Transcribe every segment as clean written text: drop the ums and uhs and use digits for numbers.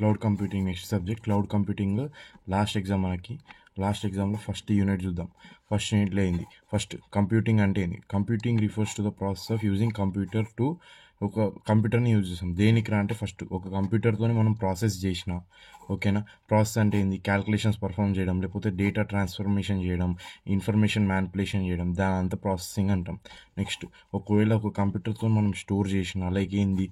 Cloud computing next subject. Cloud computing last exam మనకి. Last ఎగ్జామ్లో first unit చూద్దాం. First యూనిట్లో ఏంది, ఫస్ట్ కంప్యూటింగ్ అంటే ఏంది. Computing refers to the process of using computer to, ఒక కంప్యూటర్ని యూజ్ చేస్తాం దేనికి రా అంటే ఫస్ట్ ఒక కంప్యూటర్తో మనం ప్రాసెస్ చేసిన, ఓకేనా. ప్రాసెస్ అంటే ఏంది, క్యాలిక్యులేషన్స్ పర్ఫామ్ చేయడం, లేకపోతే డేటా ట్రాన్స్ఫర్మేషన్ చేయడం, ఇన్ఫర్మేషన్ మ్యానిపులేషన్ చేయడం, దాని అంతా ప్రాసెసింగ్ అంటాం. నెక్స్ట్ ఒకవేళ ఒక కంప్యూటర్తో మనం స్టోర్ చేసిన, లైక్ ఏంది,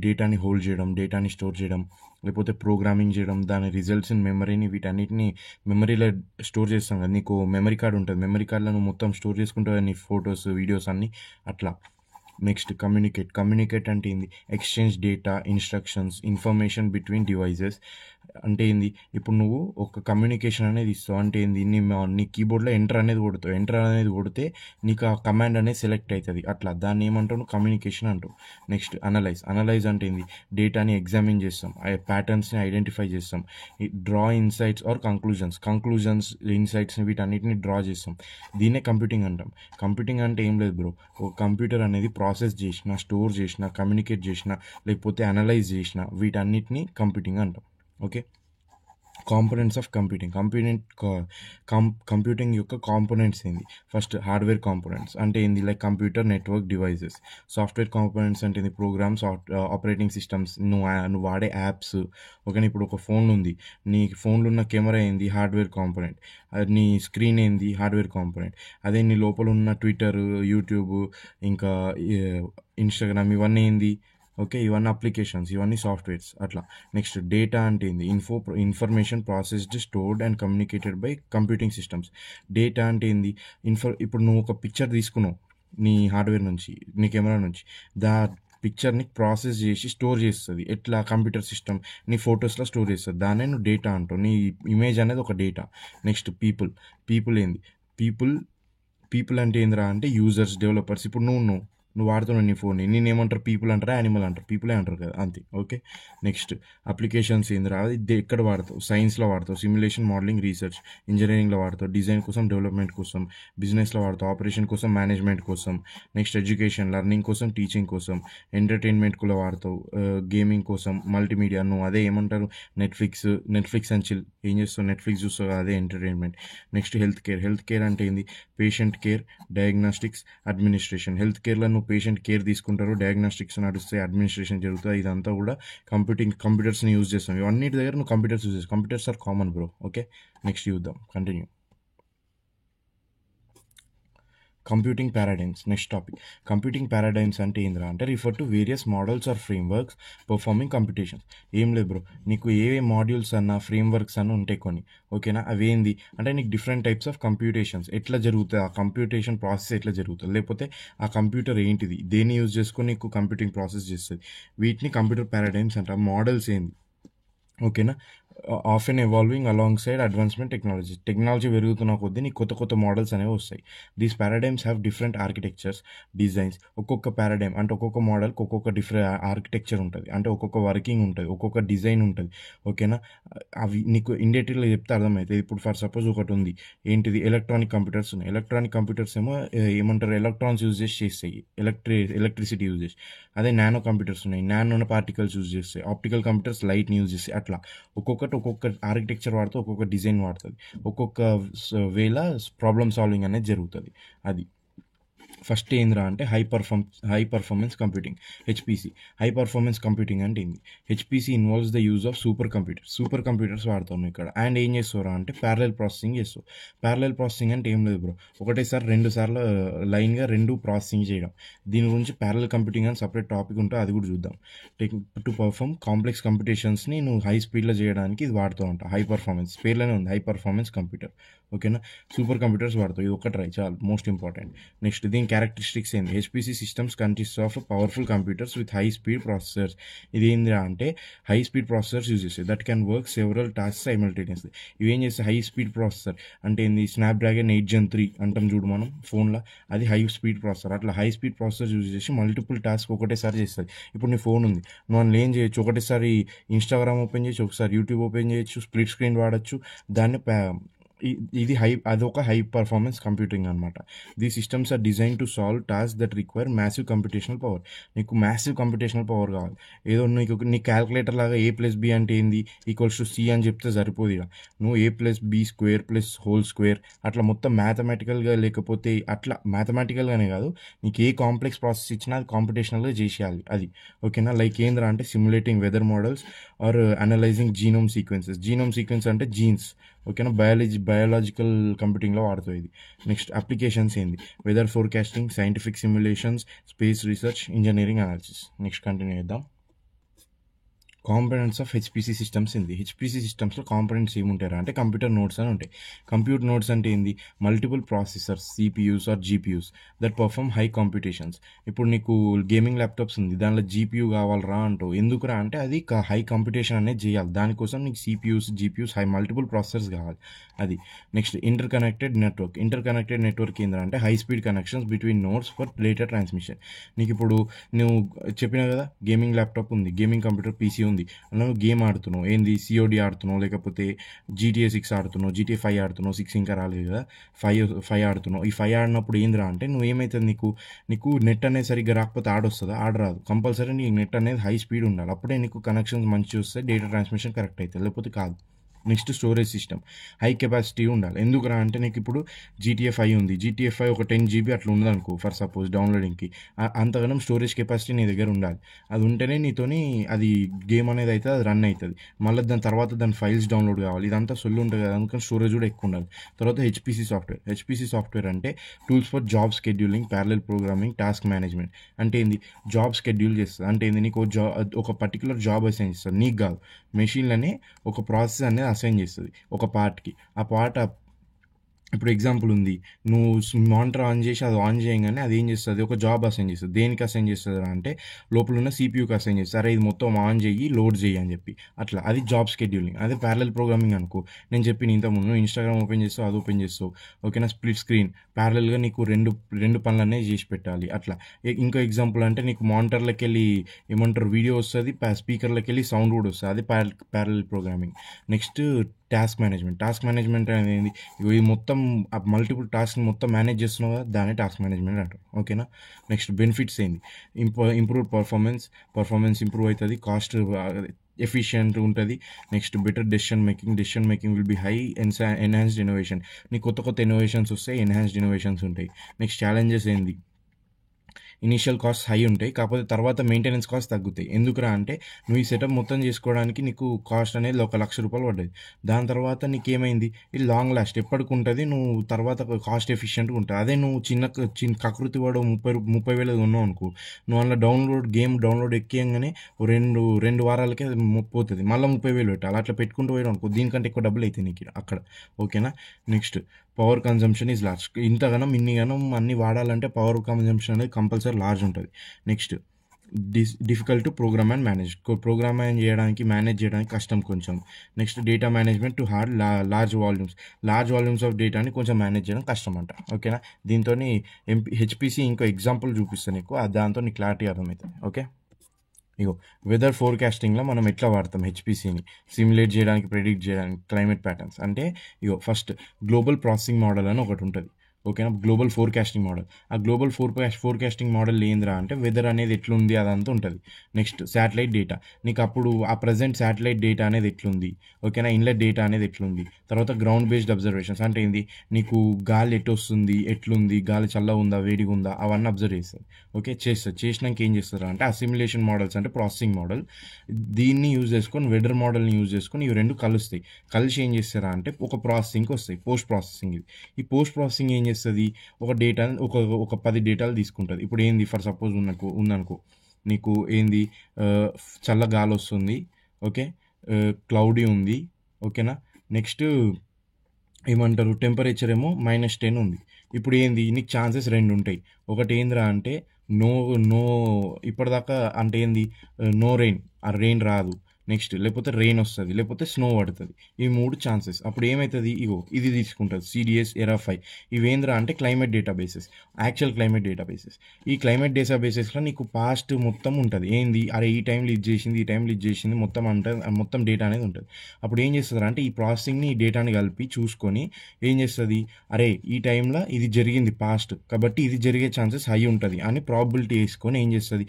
డేటాని హోల్డ్ చేయడం, డేటాని స్టోర్ చేయడం, లేకపోతే ప్రోగ్రామింగ్ చేయడం, దాని రిజల్ట్స్ ఇన్ మెమరీని, వీటన్నిటిని మెమరీలో స్టోర్ చేస్తాం కదా. నీకు మెమరీ కార్డ్ ఉంటుంది, మెమరీ కార్డులో నువ్వు మొత్తం స్టోర్ చేసుకుంటావు నీ ఫొటోస్, వీడియోస్ అన్నీ అట్లా. నెక్స్ట్ కమ్యూనికేట్ అంటే ఏంది, exchange data, instructions, information between devices. అంటే ఏంది, ఇప్పుడు నువ్వు ఒక కమ్యూనికేషన్ అనేది ఇస్తావు అంటే ఏంది, నీ కీబోర్డ్లో ఎంటర్ అనేది కొడతావు, ఎంటర్ అనేది కొడితే నీకు ఆ కమాండ్ అనేది సెలెక్ట్ అవుతుంది, అట్లా దాన్ని ఏమంటావు నువ్వు కమ్యూనికేషన్ అంటావు. నెక్స్ట్ అనలైజ్ అంటే ఏంది, డేటాని ఎగ్జామిన్ చేస్తాం, ప్యాటర్న్స్ని ఐడెంటిఫై చేస్తాం, డ్రా ఇన్సైట్స్ ఆర్ కంక్లూజన్స్ ఇన్సైట్స్ని వీటన్నిటిని డ్రా చేస్తాం, దీన్నే కంప్యూటింగ్ అంటాం. కంప్యూటింగ్ అంటే ఏం లేదు బ్రో, ఒక కంప్యూటర్ అనేది ప్రాసెస్ చేసిన, స్టోర్ చేసిన, కమ్యూనికేట్ చేసిన, లేకపోతే అనలైజ్ చేసిన, వీటన్నిటిని కంప్యూటింగ్ అంటాం. ఓకే. కాంపోనెంట్స్ ఆఫ్ కంప్యూటింగ్ యొక్క కాంపోనెంట్స్ ఏంది. ఫస్ట్ హార్డ్వేర్ కాంపోనెంట్స్ అంటే ఏంది, like computer network devices. Software components అంటే ఏంది, ప్రోగ్రామ్స్, ఆపరేటింగ్ సిస్టమ్స్, నువ్వు వాడే యాప్స్. ఓకేనా, ఇప్పుడు ఒక ఫోన్ ఉంది, నీ ఫోన్లో ఉన్న కెమెరా ఏంది, హార్డ్వేర్ కాంపోనెంట్. నీ స్క్రీన్ ఏంది, హార్డ్వేర్ కాంపోనెంట్. అదే నీ లోపల ఉన్న ట్విట్టర్, యూట్యూబ్, ఇంకా ఇన్స్టాగ్రామ్, ఇవన్నీ ఏంది, ఓకే, ఇవన్నీ అప్లికేషన్స్, ఇవన్నీ సాఫ్ట్వేర్స్ అట్లా. నెక్స్ట్ డేటా అంటే ఏంది, information processed, stored and communicated by computing systems. Data అంటే ఏంది, ఇప్పుడు నువ్వు ఒక పిక్చర్ తీసుకున్నావు నీ హార్డ్వేర్ నుంచి, నీ కెమెరా నుంచి, దా పిక్చర్ని ప్రాసెస్ చేసి స్టోర్ చేస్తుంది, ఎట్లా కంప్యూటర్ సిస్టమ్ నీ ఫొటోస్లో స్టోర్ చేస్తుంది, దాన్నే నువ్వు డేటా అంటావు. నీ ఇమేజ్ అనేది ఒక డేటా. నెక్స్ట్ పీపుల్ ఏంది, పీపుల్ అంటే ఏందిరా అంటే యూజర్స్, డెవలపర్స్. ఇప్పుడు నువ్వు వాడుతున్నావు నీ ఫోన్ని, నేను ఏమంటారు, పీపుల్ అంటారా, యానిమల్ అంటారు, పీపులే అంటారు కదా, అంతే. ఓకే. నెక్స్ట్ అప్లికేషన్స్ ఏందిరా, అది ఎక్కడ వాడతావు, సైన్స్లో వాడతావు, సిమ్యులేషన్, మోడలింగ్, రీసెర్చ్. ఇంజనీరింగ్లో వాడతావు, డిజైన్ కోసం, డెవలప్మెంట్ కోసం. బిజినెస్లో వాడతావు, ఆపరేషన్ కోసం, మేనేజ్మెంట్ కోసం. నెక్స్ట్ ఎడ్యుకేషన్, లెర్నింగ్ కోసం, టీచింగ్ కోసం. ఎంటర్టైన్మెంట్ కూడా వాడతావు, గేమింగ్ కోసం, మల్టీమీడియా. నువ్వు అదే ఏమంటారు, నెట్ఫ్లిక్స్ అని ఏం చేస్తావు, నెట్ఫ్లిక్స్ చూస్తావు, అదే ఎంటర్టైన్మెంట్. నెక్స్ట్ హెల్త్ కేర్ అంటే ఏంది, patient care, diagnostics, administration. Health కేర్లో నువ్వు పేషెంట్ కేర్ తీసుకుంటారు, డయాగ్నోస్టిక్స్ నడుస్తాయి, అడ్మినిస్ట్రేషన్ జరుగుతుంది, ఇదంతా కూడా కంప్యూటర్స్ని యూజ్ చేస్తాం. ఇవన్నిటి దగ్గర నువ్వు కంప్యూటర్స్ యూజ్ చేస్తావు, computers are common bro. Okay. Next చూద్దాం, continue. Computing paradigms next topic. Computing paradigms అంటే ఏంద్రా అంటే refer to various models or frameworks performing computations. ఏం లేదు బ్రో, నీకు ఏ మాడ్యూల్స్ అన్న ఫ్రేమ్వర్క్స్ అన్న ఉంటాయి కొన్ని, ఓకేనా. అవేంది అంటే నీకు డిఫరెంట్ టైప్స్ ఆఫ్ కంప్యూటేషన్స్ ఎట్లా జరుగుతుంది, ఆ కంప్యూటేషన్ ప్రాసెస్ ఎట్లా జరుగుతుంది, లేకపోతే ఆ కంప్యూటర్ ఏంటిది, దేన్ని యూజ్ చేసుకొని నీకు కంప్యూటింగ్ ప్రాసెస్ చేస్తుంది, వీటిని కంప్యూటర్ పారాడైమ్స్ అంటారు. మోడల్స్ ఏంది, ఓకేనా. Often evolving alongside advancement technology పెరుగుతున్న కొద్దీ నీకు కొత్త కొత్త మోడల్స్ అనేవి వస్తాయి. These paradigms have different architectures, designs. ఒక్కొక్క పారాడైమ్ అంటే ఒక్కొక్క మోడల్కి ఒక్కొక్క డిఫరెంట్ ఆర్కిటెక్చర్ ఉంటుంది, అంటే ఒక్కొక్క వర్కింగ్ ఉంటుంది, ఒక్కొక్క డిజైన్ ఉంటుంది, ఓకేనా. అవి నీకు ఇండైరెక్ట్గా చెప్తే అర్థమవుతుంది. ఇప్పుడు ఫర్ సపోజ్ ఒకటి ఉంది, ఏంటిది, ఎలక్ట్రానిక్ కంప్యూటర్స్ ఉన్నాయి. ఎలక్ట్రానిక్ కంప్యూటర్స్ ఏమో ఏమంటారు, ఎలక్ట్రాన్స్ యూజ్ చేసి చేస్తాయి, ఎలక్ట్రిసిటీ యూజ్ చేసి. అదే నానో కంప్యూటర్స్ ఉన్నాయి, నానో పార్టికల్స్ యూజ్ చేస్తాయి. ఆప్టికల్ కంప్యూటర్స్ లైట్ని యూజ్ చేస్తాయి. అట్లా ఒక్కొక్క ఆర్కిటెక్చర్ వాడుతూ ఒక్కొక్క డిజైన్ వాడుతుంది, ఒక్కొక్క వేళ ప్రాబ్లమ్ సాల్వింగ్ అనేది జరుగుతుంది. అది ఫస్ట్ ఏంద్రా అంటే high performance computing, HPC. High performance computing అంటే ఏంది, HPC involves the use of super computers వాడతాం ఇక్కడ. అండ్ ఏం చేస్తారా అంటే ప్యారలల్ ప్రాసెసింగ్ చేస్తావు. ప్యారలల్ ప్రాసెసింగ్ అంటే ఏం లేదు బ్రో, ఒకటేసారి 2 సార్లు లైన్గా 2 ప్రాసెసింగ్ చేయడం. దీని గురించి ప్యారలల్ కంప్యూటింగ్ అని సపరేట్ టాపిక్ ఉంటే అది కూడా చూద్దాం. టు పర్ఫార్మ్ కాంప్లెక్స్ కంప్యూటేషన్స్ని నువ్వు హై స్పీడ్లో చేయడానికి ఇది వాడుతూ ఉంటావు. హై పర్ఫార్మెన్స్ పేర్లోనే ఉంది, హై పర్ఫార్మెన్స్ కంప్యూటర్, ఓకేనా. సూపర్ కంప్యూటర్స్ వాడతావు, ఇది ఒకటి చాలు, మోస్ట్ ఇంపార్టెంట్. నెక్స్ట్ దీని క్యారెక్టరిస్టిక్స్ ఏంది, HPC systems consist of powerful computers with high speed processors. ఇది ఏందిరా అంటే హై స్పీడ్ ప్రాసెసర్స్ యూజ్ చేస్తాయి, that can work several tasks simultaneously. ఇవేం చేస్తాయి, హై స్పీడ్ ప్రాసెసర్ అంటే ఏంది, స్నాప్డ్రాగన్ 8 Gen 3 అంటాం చూడు మనం ఫోన్లో, అది హై స్పీడ్ ప్రాసెసర్. అట్లా హై స్పీడ్ ప్రాసెసర్ యూజ్ చేసి మల్టిపుల్ టాస్క్ ఒకటేసారి చేస్తుంది. ఇప్పుడు నీ ఫోన్ ఉంది, నువ్వు అందులో ఏం చేయొచ్చు, ఒకటేసారి ఇన్స్టాగ్రామ్ ఓపెన్ చేయొచ్చు, ఒకసారి యూట్యూబ్ ఓపెన్ చేయొచ్చు, స్ప్లిట్ స్క్రీన్ వాడచ్చు, దాన్ని ఇది అదొక హై పర్ఫార్మెన్స్ కంప్యూటింగ్ అనమాట. These systems are designed to solve task that require massive computational power. నీకు మ్యాసివ్ కంప్యూటేషనల్ పవర్ కావాలి. ఏదో నీ క్యాల్కులేటర్ లాగా A+B అంటే ఏంది =C అని చెప్తే సరిపోదు. ఇక నువ్వు A+B² + హోల్ స్క్వేర్ అట్లా మొత్తం మ్యాథమెటికల్గా, లేకపోతే అట్లా మ్యాథమెటికల్గానే కాదు, నీకు ఏ కాంప్లెక్స్ ప్రాసెస్ ఇచ్చినా అది కాంపిటేషనల్గా చేసేయాలి అది. ఓకేనా? లైక్ ఏంద్రా అంటే simulating weather models or analyzing genome sequences. Genome sequence అంటే జీన్స్. ఓకేనా? బయాలజికల్ కంప్యూటింగ్లో వాడుతుంది ఇది. నెక్స్ట్ అప్లికేషన్స్ ఏంది? Weather forecasting, scientific simulations, space research, engineering analysis. Next continue చేద్దాం. కాంపోనెంట్స్ ఆఫ్ హెచ్పిసి సిస్టమ్స్ ఏంది? హెచ్పిసి సిస్టమ్స్లో కాంపోనెంట్స్ ఏముంటారా అంటే కంప్యూటర్ నోడ్స్ అని ఉంటాయి. కంప్యూటర్ నోడ్స్ అంటే ఏంది? Multiple processors, CPUs or GPUs that perform high computations. ఇప్పుడు నీకు గేమింగ్ ల్యాప్టాప్స్ ఉంది, దానిలో జీపీయూ కావాలరా అంటావు. ఎందుకురా అంటే అది హై కాంపిటీషన్ అనేది చేయాలి, దానికోసం నీకు సిపియూస్, జీపీయూస్, మల్టిపుల్ ప్రాసెసర్స్ కావాలి అది. నెక్స్ట్ ఇంటర్ కనెక్టెడ్ నెట్వర్క్ ఏంటంటే high speed connections between nodes for data transmission. నీకు ఇప్పుడు నువ్వు చెప్పినా కదా, గేమింగ్ ల్యాప్టాప్ ఉంది, గేమింగ్ కంప్యూటర్ పీసీ ఉంది, నువ్వు గేమ్ ఆడుతున్నావు, ఏంది COD ఆడుతున్నావు, లేకపోతే GTA 6 ఆడుతున్నావు, GTA 5 ఆడుతున్నావు, 6 ఇంకా రాలేదు కదా, 5 ఆడుతున్నావు. ఈ 5 ఆడినప్పుడు ఏందిరా అంటే నువ్వు ఏమవుతుంది, నీకు నెట్ అనేది సరిగ్గా రాకపోతే ఆడొస్తుందా? ఆడరాదు. కంపల్సరీ నీ నెట్ అనేది హై స్పీడ్ ఉండాలి, అప్పుడే నీకు కనెక్షన్స్ మంచిగా వస్తాయి, డేటా ట్రాన్స్మిషన్ కరెక్ట్ అవుతుంది, లేకపోతే కాదు. Next storage system high capacity ఉండాలి. ఎందుకురా అంటే నీకు ఇప్పుడు GTA 5 ఉంది, GTA 5 ఒక 10 GB అట్లా ఉందనుకో ఫర్ సపోజ్ డౌన్లోడింగ్కి, అంతగానం స్టోరేజ్ కెపాసిటీ నీ దగ్గర ఉండాలి. అది ఉంటేనే నీతోని అది గేమ్ అనేది అయితే అది రన్ అవుతుంది. మళ్ళీ దాని తర్వాత దాని ఫైల్స్ డౌన్లోడ్ కావాలి, ఇదంతా సొల్లు ఉంటుంది కదా, అందుకని స్టోరేజ్ కూడా ఎక్కువ ఉండాలి. తర్వాత హెచ్పిసి సాఫ్ట్వేర్ అంటే tools for job scheduling, parallel programming, task management. అంటే ఏంది? జాబ్ షెడ్యూల్ చేస్తుంది. అంటే ఏంది? నీకు ఒక పర్టికులర్ జాబ్ అసైన్ చేస్తుంది, నీకు కాదు, మెషిన్లనే ఒక ప్రాసెస్ అనేది అసైన్ చేస్తుంది ఒక పార్ట్కి. ఆ పార్ట్ ఇప్పుడు ఎగ్జాంపుల్ ఉంది, నువ్వు మానిటర్ ఆన్ చేసి అది ఆన్ చేయగానే అది ఏం చేస్తుంది? ఒక జాబ్ అసైన్ చేస్తుంది. దేనికి అసైన్ చేస్తుంది అంటే లోపల ఉన్న CPUకి అసైన్ చేస్తుంది. సరే ఇది మొత్తం ఆన్ చేయి, లోడ్ చేయి అని చెప్పి అట్లా. అది జాబ్ షెడ్యూలింగ్. అదే ప్యారలల్ ప్రోగ్రామింగ్ అనుకో, నేను చెప్పిన ఇంతకుముందు ఇన్స్టాగ్రామ్ ఓపెన్ చేస్తావు, అది ఓపెన్ చేస్తావు, ఓకేనా? స్ప్లిట్ స్క్రీన్ ప్యారలల్గా నీకు రెండు పనులు అనేది చేసి పెట్టాలి అట్లా. ఇంకో ఎగ్జాంపుల్ అంటే నీకు మానిటర్లోకి వెళ్ళి ఏమంటారు వీడియో వస్తుంది, స్పీకర్లోకి వెళ్ళి సౌండ్ కూడా వస్తుంది, అది parallel programming. Next task management అనేది ఇది మొత్తం మల్టిపుల్ టాస్క్ మొత్తం మేనేజ్ చేస్తున్నావు కదా, దాన్ని టాస్క్ మేనేజ్మెంట్ అంటారు. ఓకేనా? నెక్స్ట్ బెనిఫిట్స్ ఏంది? ఇంప్రూవ్ పర్ఫార్మెన్స్ ఇంప్రూవ్ అవుతుంది, కాస్ట్ ఎఫిషియెంట్ ఉంటుంది. Next better decision making will be high, enhanced innovation. నీకు కొత్త ఇన్నోవేషన్స్ వస్తాయి, ఎన్హాన్స్డ్ ఇన్నోవేషన్స్ ఉంటాయి. నెక్స్ట్ ఛాలెంజెస్ ఏంది? ఇనీషియల్ కాస్ట్ హై ఉంటాయి, కాకపోతే తర్వాత మెయింటెనెన్స్ కాస్ట్ తగ్గుతాయి. ఎందుకురా అంటే నువ్వు ఈ సెటప్ మొత్తం చేసుకోవడానికి నీకు కాస్ట్ అనేది ₹1,00,000 పడ్డది. దాని తర్వాత నీకేమైంది? ఇది లాంగ్ లాస్ట్ ఎప్పటికి ఉంటుంది, నువ్వు తర్వాత కాస్ట్ ఎఫిషియెంట్గా ఉంటుంది. అదే నువ్వు చిన్న కకృతి వాడు 30,000 ఉన్నావు అనుకో, నువ్వు అందులో గేమ్ డౌన్లోడ్ ఎక్కియంగానే రెండు వారాలకే అది పోతుంది, మళ్ళీ 30,000 పెట్టాలి. అట్లా పెట్టుకుంటూ పోయాడు అనుకో, దీనికంటే ఎక్కువ డబ్బులు అవుతాయి నీకు అక్కడ. ఓకేనా? Next power consumption is large. ఇన్నిగానం అన్ని వాడాలంటే పవర్ కన్జంప్షన్ అనేది కంపల్సరీ లార్జ్ ఉంటుంది. నెక్స్ట్ డిఫికల్ట్ టు ప్రోగ్రామ్ చేయడానికి, మేనేజ్ చేయడానికి కష్టం కొంచెం. Next data management too hard, large volumes of డేటాని కొంచెం మేనేజ్ చేయడం కష్టం అంట. ఓకేనా? దీంతో హెచ్పిసి ఇంకో ఎగ్జాంపుల్ చూపిస్తాను నీకు, దాంతో నీకు క్లారిటీ అర్థమవుతుంది. ఓకే, ఇగో వెదర్ ఫోర్కాస్టింగ్లో మనం ఎట్లా వాడతాం హెచ్పిసిని? సిమ్యులేట్ చేయడానికి, ప్రెడిక్ట్ చేయడానికి క్లైమేట్ ప్యాటర్న్స్. అంటే ఇగో ఫస్ట్ గ్లోబల్ ప్రాసెసింగ్ మోడల్ అని ఒకటి ఉంటుంది. ఓకేనా? Global forecasting model. ఆ గ్లోబల్ ఫోర్కాస్టింగ్ మోడల్ ఏంద్రా అంటే వెదర్ అనేది ఎట్లుంది అదంతా ఉంటుంది. నెక్స్ట్ శాటిలైట్ డేటా, నీకు అప్పుడు ఆ ప్రజెంట్ శాటిలైట్ డేటా అనేది ఎట్లుంది, ఓకేనా? ఇన్లెట్ డేటా అనేది ఎట్లుంది. తర్వాత గ్రౌండ్ బేస్డ్ అబ్జర్వేషన్స్ అంటే ఏంది? నీకు గాలి వస్తుంది, ఎట్లుంది, గాలి చల్లగా ఉందా, వేడిగా ఉందా, అవన్నీ అబ్జర్వ్ చేస్తారు. ఓకే, చేసినాక ఏం చేస్తారు అంటే అసిమ్యులేషన్ మోడల్స్ అంటే ప్రాసెసింగ్ మోడల్, దీన్ని యూజ్ చేసుకొని వెదర్ మోడల్ని యూజ్ చేసుకొని ఇవి రెండు కలుస్తాయి. కలిసి ఏం చేస్తారా అంటే ఒక ప్రాసెసింగ్కి వస్తాయి, పోస్ట్ ప్రాసెసింగ్. ఈ పోస్ట్ ప్రాసెసింగ్ ఏం చేస్తుంది? ఒక డేటా ఒక 10 డేటాలు తీసుకుంటుంది. ఇప్పుడు ఏంది, ఫర్ సపోజ్ ఉందనుకో, నీకు ఏంది చల్ల గాలి వస్తుంది, ఓకే, క్లౌడీ ఉంది, ఓకేనా? నెక్స్ట్ ఏమంటారు, టెంపరేచర్ ఏమో -10 ఉంది. ఇప్పుడు ఏంది, నీకు ఛాన్సెస్ రెండు ఉంటాయి. ఒకటి ఏందిరా అంటే నో ఇప్పటిదాకా అంటే ఏంది, నో రెయిన్, ఆ రెయిన్ రాదు. నెక్స్ట్ లేకపోతే రెయిన్ వస్తుంది, లేకపోతే స్నో పడుతుంది. ఈ 3 ఛాన్సెస్. అప్పుడు ఏమవుతుంది, ఇగో ఇది తీసుకుంటుంది CDS ERA5. ఇవేంద్రా అంటే climate databases, actual climate databases. ఈ క్లైమేట్ డేటాబేసెస్లో నీకు పాస్ట్ మొత్తం ఉంటుంది. ఏంది, అరే ఈ టైంలో ఇది చేసింది, ఈ టైంలో ఇది చేసింది, మొత్తం అంటే మొత్తం డేటా అనేది ఉంటుంది. అప్పుడు ఏం చేస్తుంది అంటే ఈ ప్రాసెసింగ్ని, ఈ డేటాని కలిపి చూసుకొని ఏం చేస్తుంది, అరే ఈ టైంలో ఇది జరిగింది పాస్ట్, కాబట్టి ఇది జరిగే ఛాన్సెస్ హై ఉంటుంది అని ప్రాబిలిటీ వేసుకొని ఏం చేస్తుంది,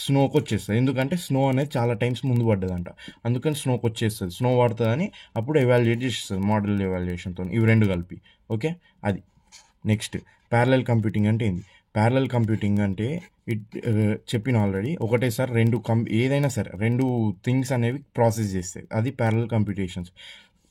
స్నోకి వచ్చేస్తుంది. ఎందుకంటే స్నో అనేది చాలా టైమ్స్ ముందు పడ్డదంట, అందుకని స్నోకి వచ్చేస్తుంది. స్నో పడుతుందని అప్పుడు ఎవాల్యుయేట్ చేస్తుంది మోడల్ ఎవాల్యుయేషన్తో, ఇవి రెండు కలిపి. ఓకే, అది. నెక్స్ట్ ప్యారలల్ కంప్యూటింగ్ అంటే ఏంది? ప్యారలల్ కంప్యూటింగ్ అంటే చెప్పిన ఆల్రెడీ, ఒకటేసారి ఏదైనా సరే రెండు థింగ్స్ అనేవి ప్రాసెస్ చేస్తాయి, అది parallel computations.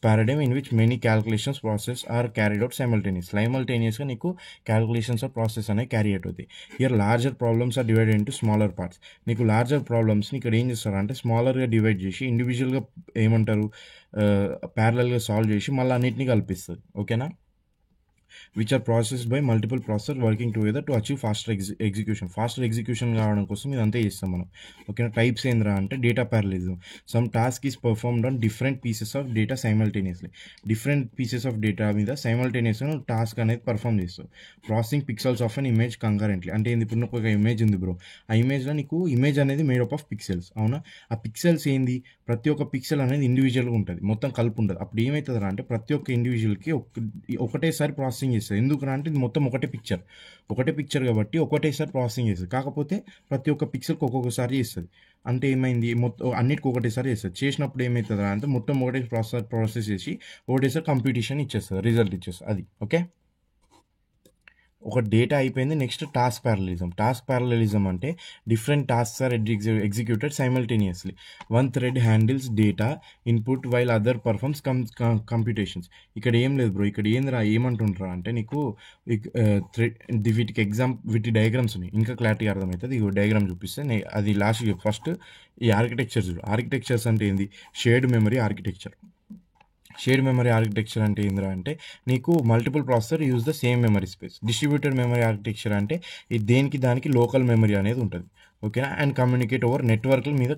paradigm in which many calculations process are carried out simultaneously నీకు క్యాలిక్యులేషన్స్ ఆర్ ప్రాసెస్ అనేవి క్యారీ అవుట్ అవుతాయి. Here larger problems are divided into smaller parts. నీకు లార్జర్ ప్రాబ్లమ్స్ని ఇక్కడ ఏం చేస్తారు అంటే స్మాలర్గా డివైడ్ చేసి ఇండివిజువల్గా ఏమంటారు ప్యారలల్గా సాల్వ్ చేసి మళ్ళీ అన్నిటిని కల్పిస్తుంది. ఓకేనా, which are processed by multiple processors working together to achieve faster execution. Faster execution కావడం కోసం ఇదంతా చేస్తాం మనం. ఓకేనా, టైప్స్ ఏంద్రా అంటే data parallelism. Some task is performed on different pieces of data simultaneously. Different pieces of data మీద సైమల్టేనియస్గా టాస్క్ అనేది పర్ఫామ్ చేస్తావు. Processing pixels of an image concurrently. అంటే ఏంది, ఇప్పుడు ఒక ఇమేజ్ ఉంది బ్రో, ఆ ఇమేజ్లో నీకు ఇమేజ్ అనేది మేడప్ ఆఫ్ పిక్సెల్స్, అవునా? ఆ పిక్సెల్స్ ఏంది, ప్రతి ఒక్క పిక్సెల్ అనేది ఇండివిజువల్గా ఉంటుంది, మొత్తం కలిపి ఉంటుంది. అప్పుడు ఏమవుతుంది అంటే ప్రతి ఒక్క ఇండివిజువల్కి ఒకటేసారి ప్రాసెసింగ్ చేస్తుంది. ఎందుకు అంటే ఇది మొత్తం ఒకటే పిక్చర్ కాబట్టి ఒకటేసారి ప్రాసెసింగ్ చేస్తుంది. కాకపోతే ప్రతి ఒక్క పిక్సెల్కి ఒక్కొక్కసారి చేస్తుంది. అంటే ఏమైంది, మొత్తం అన్నిటికి ఒకటేసారి చేస్తుంది. చేసినప్పుడు ఏమవుతుంది అంటే మొత్తం ఒకటే ప్రాసెస్ చేసి ఒకటేసారి కంప్యూటేషన్ ఇచ్చేస్తుంది, రిజల్ట్ ఇచ్చేస్తుంది, అది. ఓకే, ఒక డేటా అయిపోయింది. నెక్స్ట్ టాస్క్ ప్యారలలిజం అంటే different tasks are executed simultaneously. One thread handles data input while other performs computations. ఇక్కడ ఏం లేదు బ్రో, ఇక్కడ ఏమంటుంటారా అంటే నీకు వీటి డయాగ్రామ్స్ ఉన్నాయి, ఇంకా క్లారిటీ అర్థమవుతుంది. ఈ డయాగ్రామ్ చూపిస్తే అది లాస్ట్. ఫస్ట్ ఈ ఆర్కిటెక్చర్స్ అంటే ఏంది, shared memory architecture. Shared memory architecture అంటే ఏంద్రా అంటే నీకు multiple processor use the same memory space. Distributed memory architecture అంటే దేనికి దానికి లోకల్ మెమరీ అనేది ఉంటుంది. ఓకేనా, అండ్ కమ్యూనికేట్ ఓవర్ నెట్వర్క్ల మీద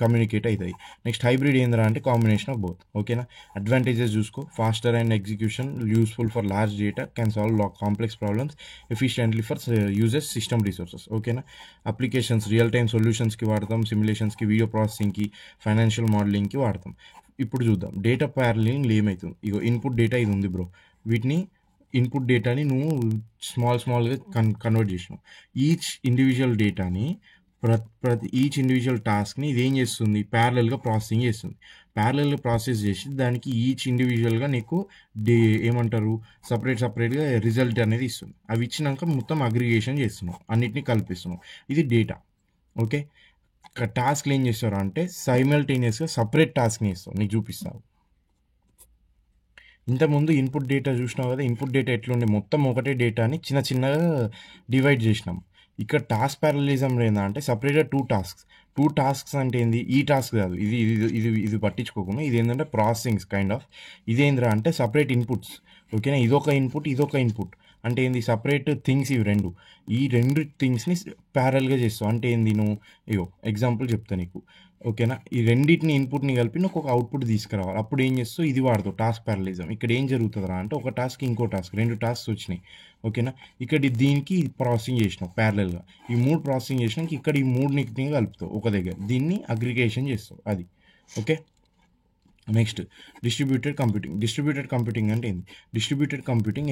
కమ్యూనికేట్ అవుతాయి. నెక్స్ట్ హైబ్రిడ్ ఏంద్రా అంటే కాంబినేషన్ ఆఫ్ బోత్. ఓకేనా, అడ్వాంటేజెస్ చూసుకో, faster and execution, useful for large data, can solve complex problems efficiently for uses system resources. ఓకేనా, అప్లికేషన్స్ రియల్ టైమ్ సొల్యూషన్స్కి వాడతాం, సిమ్యులేషన్స్కి, వీడియో ప్రాసెసింగ్కి, ఫైనాన్షియల్ మోడలింగ్కి వాడతాం. ఇప్పుడు చూద్దాం డేటా ప్యారలింగ్ ఏమవుతుంది. ఇగో ఇన్పుట్ డేటా ఇది ఉంది బ్రో, వీటిని ఇన్పుట్ డేటాని నువ్వు స్మాల్గా కన్వర్ట్ చేసినావు. ఈచ్ ఇండివిజువల్ డేటాని ఈచ్ ఇండివిజువల్ టాస్క్ని ఇది ఏం చేస్తుంది, ప్యారలల్గా ప్రాసెసింగ్ చేస్తుంది. ప్యారలల్గా ప్రాసెస్ చేసి దానికి ఈచ్ ఇండివిజువల్గా నీకు ఏమంటారు సపరేట్గా రిజల్ట్ అనేది ఇస్తుంది. అవి ఇచ్చినాక మొత్తం అగ్రిగేషన్ చేస్తున్నావు, అన్నిటినీ కల్పిస్తున్నావు. ఇది డేటా. ఓకే, టాస్క్లు ఏం చేస్తారు అంటే సైమల్టేనియస్గా సపరేట్ టాస్క్ని ఇస్తావు, నీకు చూపిస్తావు. ఇంతకుముందు ఇన్పుట్ డేటా చూసినావు కదా, ఇన్పుట్ డేటా ఎట్లుండే, మొత్తం ఒకటే డేటాని చిన్నగా డివైడ్ చేసినాం. ఇక్కడ టాస్క్ ప్యారలలిజం ఏంటంటే సపరేట్గా టూ టాస్క్స్ అంటే ఏంది, ఈ టాస్క్ కాదు, ఇది పట్టించుకోకుండా ఇది ఏంటంటే ప్రాసెసింగ్స్ కైండ్ ఆఫ్. ఇదేంద్రా అంటే సపరేట్ ఇన్పుట్స్. ఓకేనా, ఇదొక ఇన్పుట్ అంటే ఏంది, సపరేట్ థింగ్స్. ఈ రెండు థింగ్స్ని ప్యారల్గా చేస్తావు. అంటే ఏంది, నువ్వు ఎగ్జాంపుల్ చెప్తా నీకు. ఓకేనా, ఈ రెండింటిని ఇన్పుట్ని కలిపి నువ్వు ఒక అవుట్పుట్ తీసుకురావాలి. అప్పుడు ఏం చేస్తావు, ఇది వాడతావు టాస్క్ ప్యారలిజం. ఇక్కడ ఏం జరుగుతుందా అంటే ఒక టాస్క్ ఇంకో టాస్క్, రెండు టాస్క్స్ వచ్చినాయి. ఓకేనా, ఇక్కడ దీనికి ప్రాసెసింగ్ చేసినావు ప్యారలల్గా. ఈ 3 ప్రాసెసింగ్ చేసినాక ఇక్కడ ఈ 3 కలుపుతావు ఒక దగ్గర, దీన్ని అగ్రిగేషన్ చేస్తావు, అది. ఓకే, నెక్స్ట్ డిస్ట్రిబ్యూటెడ్ కంప్యూటింగ్ అంటే ఏంది? Distributed computing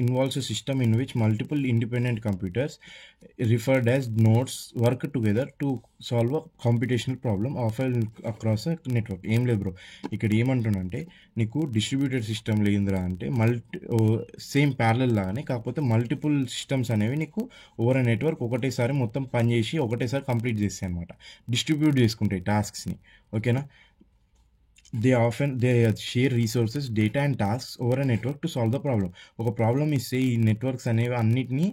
involves a system in which multiple independent computers referred as nodes work together to solve a computational problem offer across a network. ఏం లేదు బ్రో, ఇక్కడ ఏమంటున్నానంటే నీకు డిస్ట్రిబ్యూటెడ్ సిస్టమ్లో ఏందిరా అంటే సేమ్ ప్యారలల్ లాగానే, కాకపోతే మల్టిపుల్ సిస్టమ్స్ అనేవి నీకు ఓవర్ అ నెట్వర్క్ ఒకటేసారి మొత్తం పనిచేసి ఒకటేసారి కంప్లీట్ చేస్తాయి అనమాట. డిస్ట్రిబ్యూట్ చేసుకుంటాయి టాస్క్స్ని. ఓకేనా, they share resources, data and tasks over a network to solve the problem. ఒక ప్రాబ్లమ్ ఇస్తే ఈ నెట్వర్క్స్ అనేవి అన్నిటినీ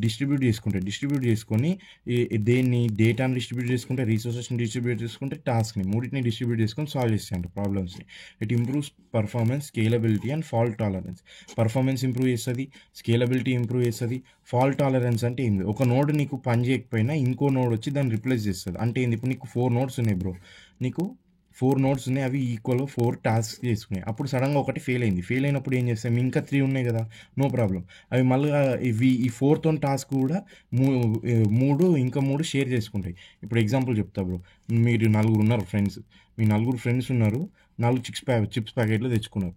డిస్ట్రిబ్యూట్ చేసుకొని దేన్ని డేటాని డిస్ట్రిబ్యూట్ చేసుకుంటే, రిసోర్సెస్ని డిస్ట్రిబ్యూట్ చేసుకుంటే, టాస్క్ని మూడింటిని డిస్ట్రిబ్యూట్ చేసుకొని సాల్వ్ చేస్తాయంట ప్రాబ్లమ్స్ని. It improves performance, scalability and fault tolerance. Performance improve చేస్తుంది, స్కేలబిలిటీ ఇంప్రూవ్ చేస్తుంది. ఫాల్ట్ టాలరెన్స్ అంటే ఏంది, ఒక నోడ్ నీకు పని చేయకపోయినా ఇంకో నోడ్ వచ్చి దాన్ని రిప్లేస్ చేస్తుంది. అంటే ఏంది, ఇప్పుడు నీకు 4 నోడ్స్ ఉన్నాయి బ్రో, నీకు 4 నోడ్స్ ఉన్నాయి, అవి ఈక్వల్గా 4 టాస్క్ చేసుకున్నాయి. అప్పుడు సడన్గా ఒకటి ఫెయిల్ అయింది. ఫెయిల్ అయినప్పుడు ఏం చేస్తాం, ఇంకా 3 ఉన్నాయి కదా, నో ప్రాబ్లం. అవి మళ్ళీ ఈ 4th టాస్క్ కూడా 3 షేర్ చేసుకుంటాయి. ఇప్పుడు ఎగ్జాంపుల్ చెప్తా బ్రో, మీరు 4 ఉన్నారు ఫ్రెండ్స్, మీ 4 ఫ్రెండ్స్ ఉన్నారు, 4 చిప్స్ ప్యాకెట్లు తెచ్చుకున్నారు.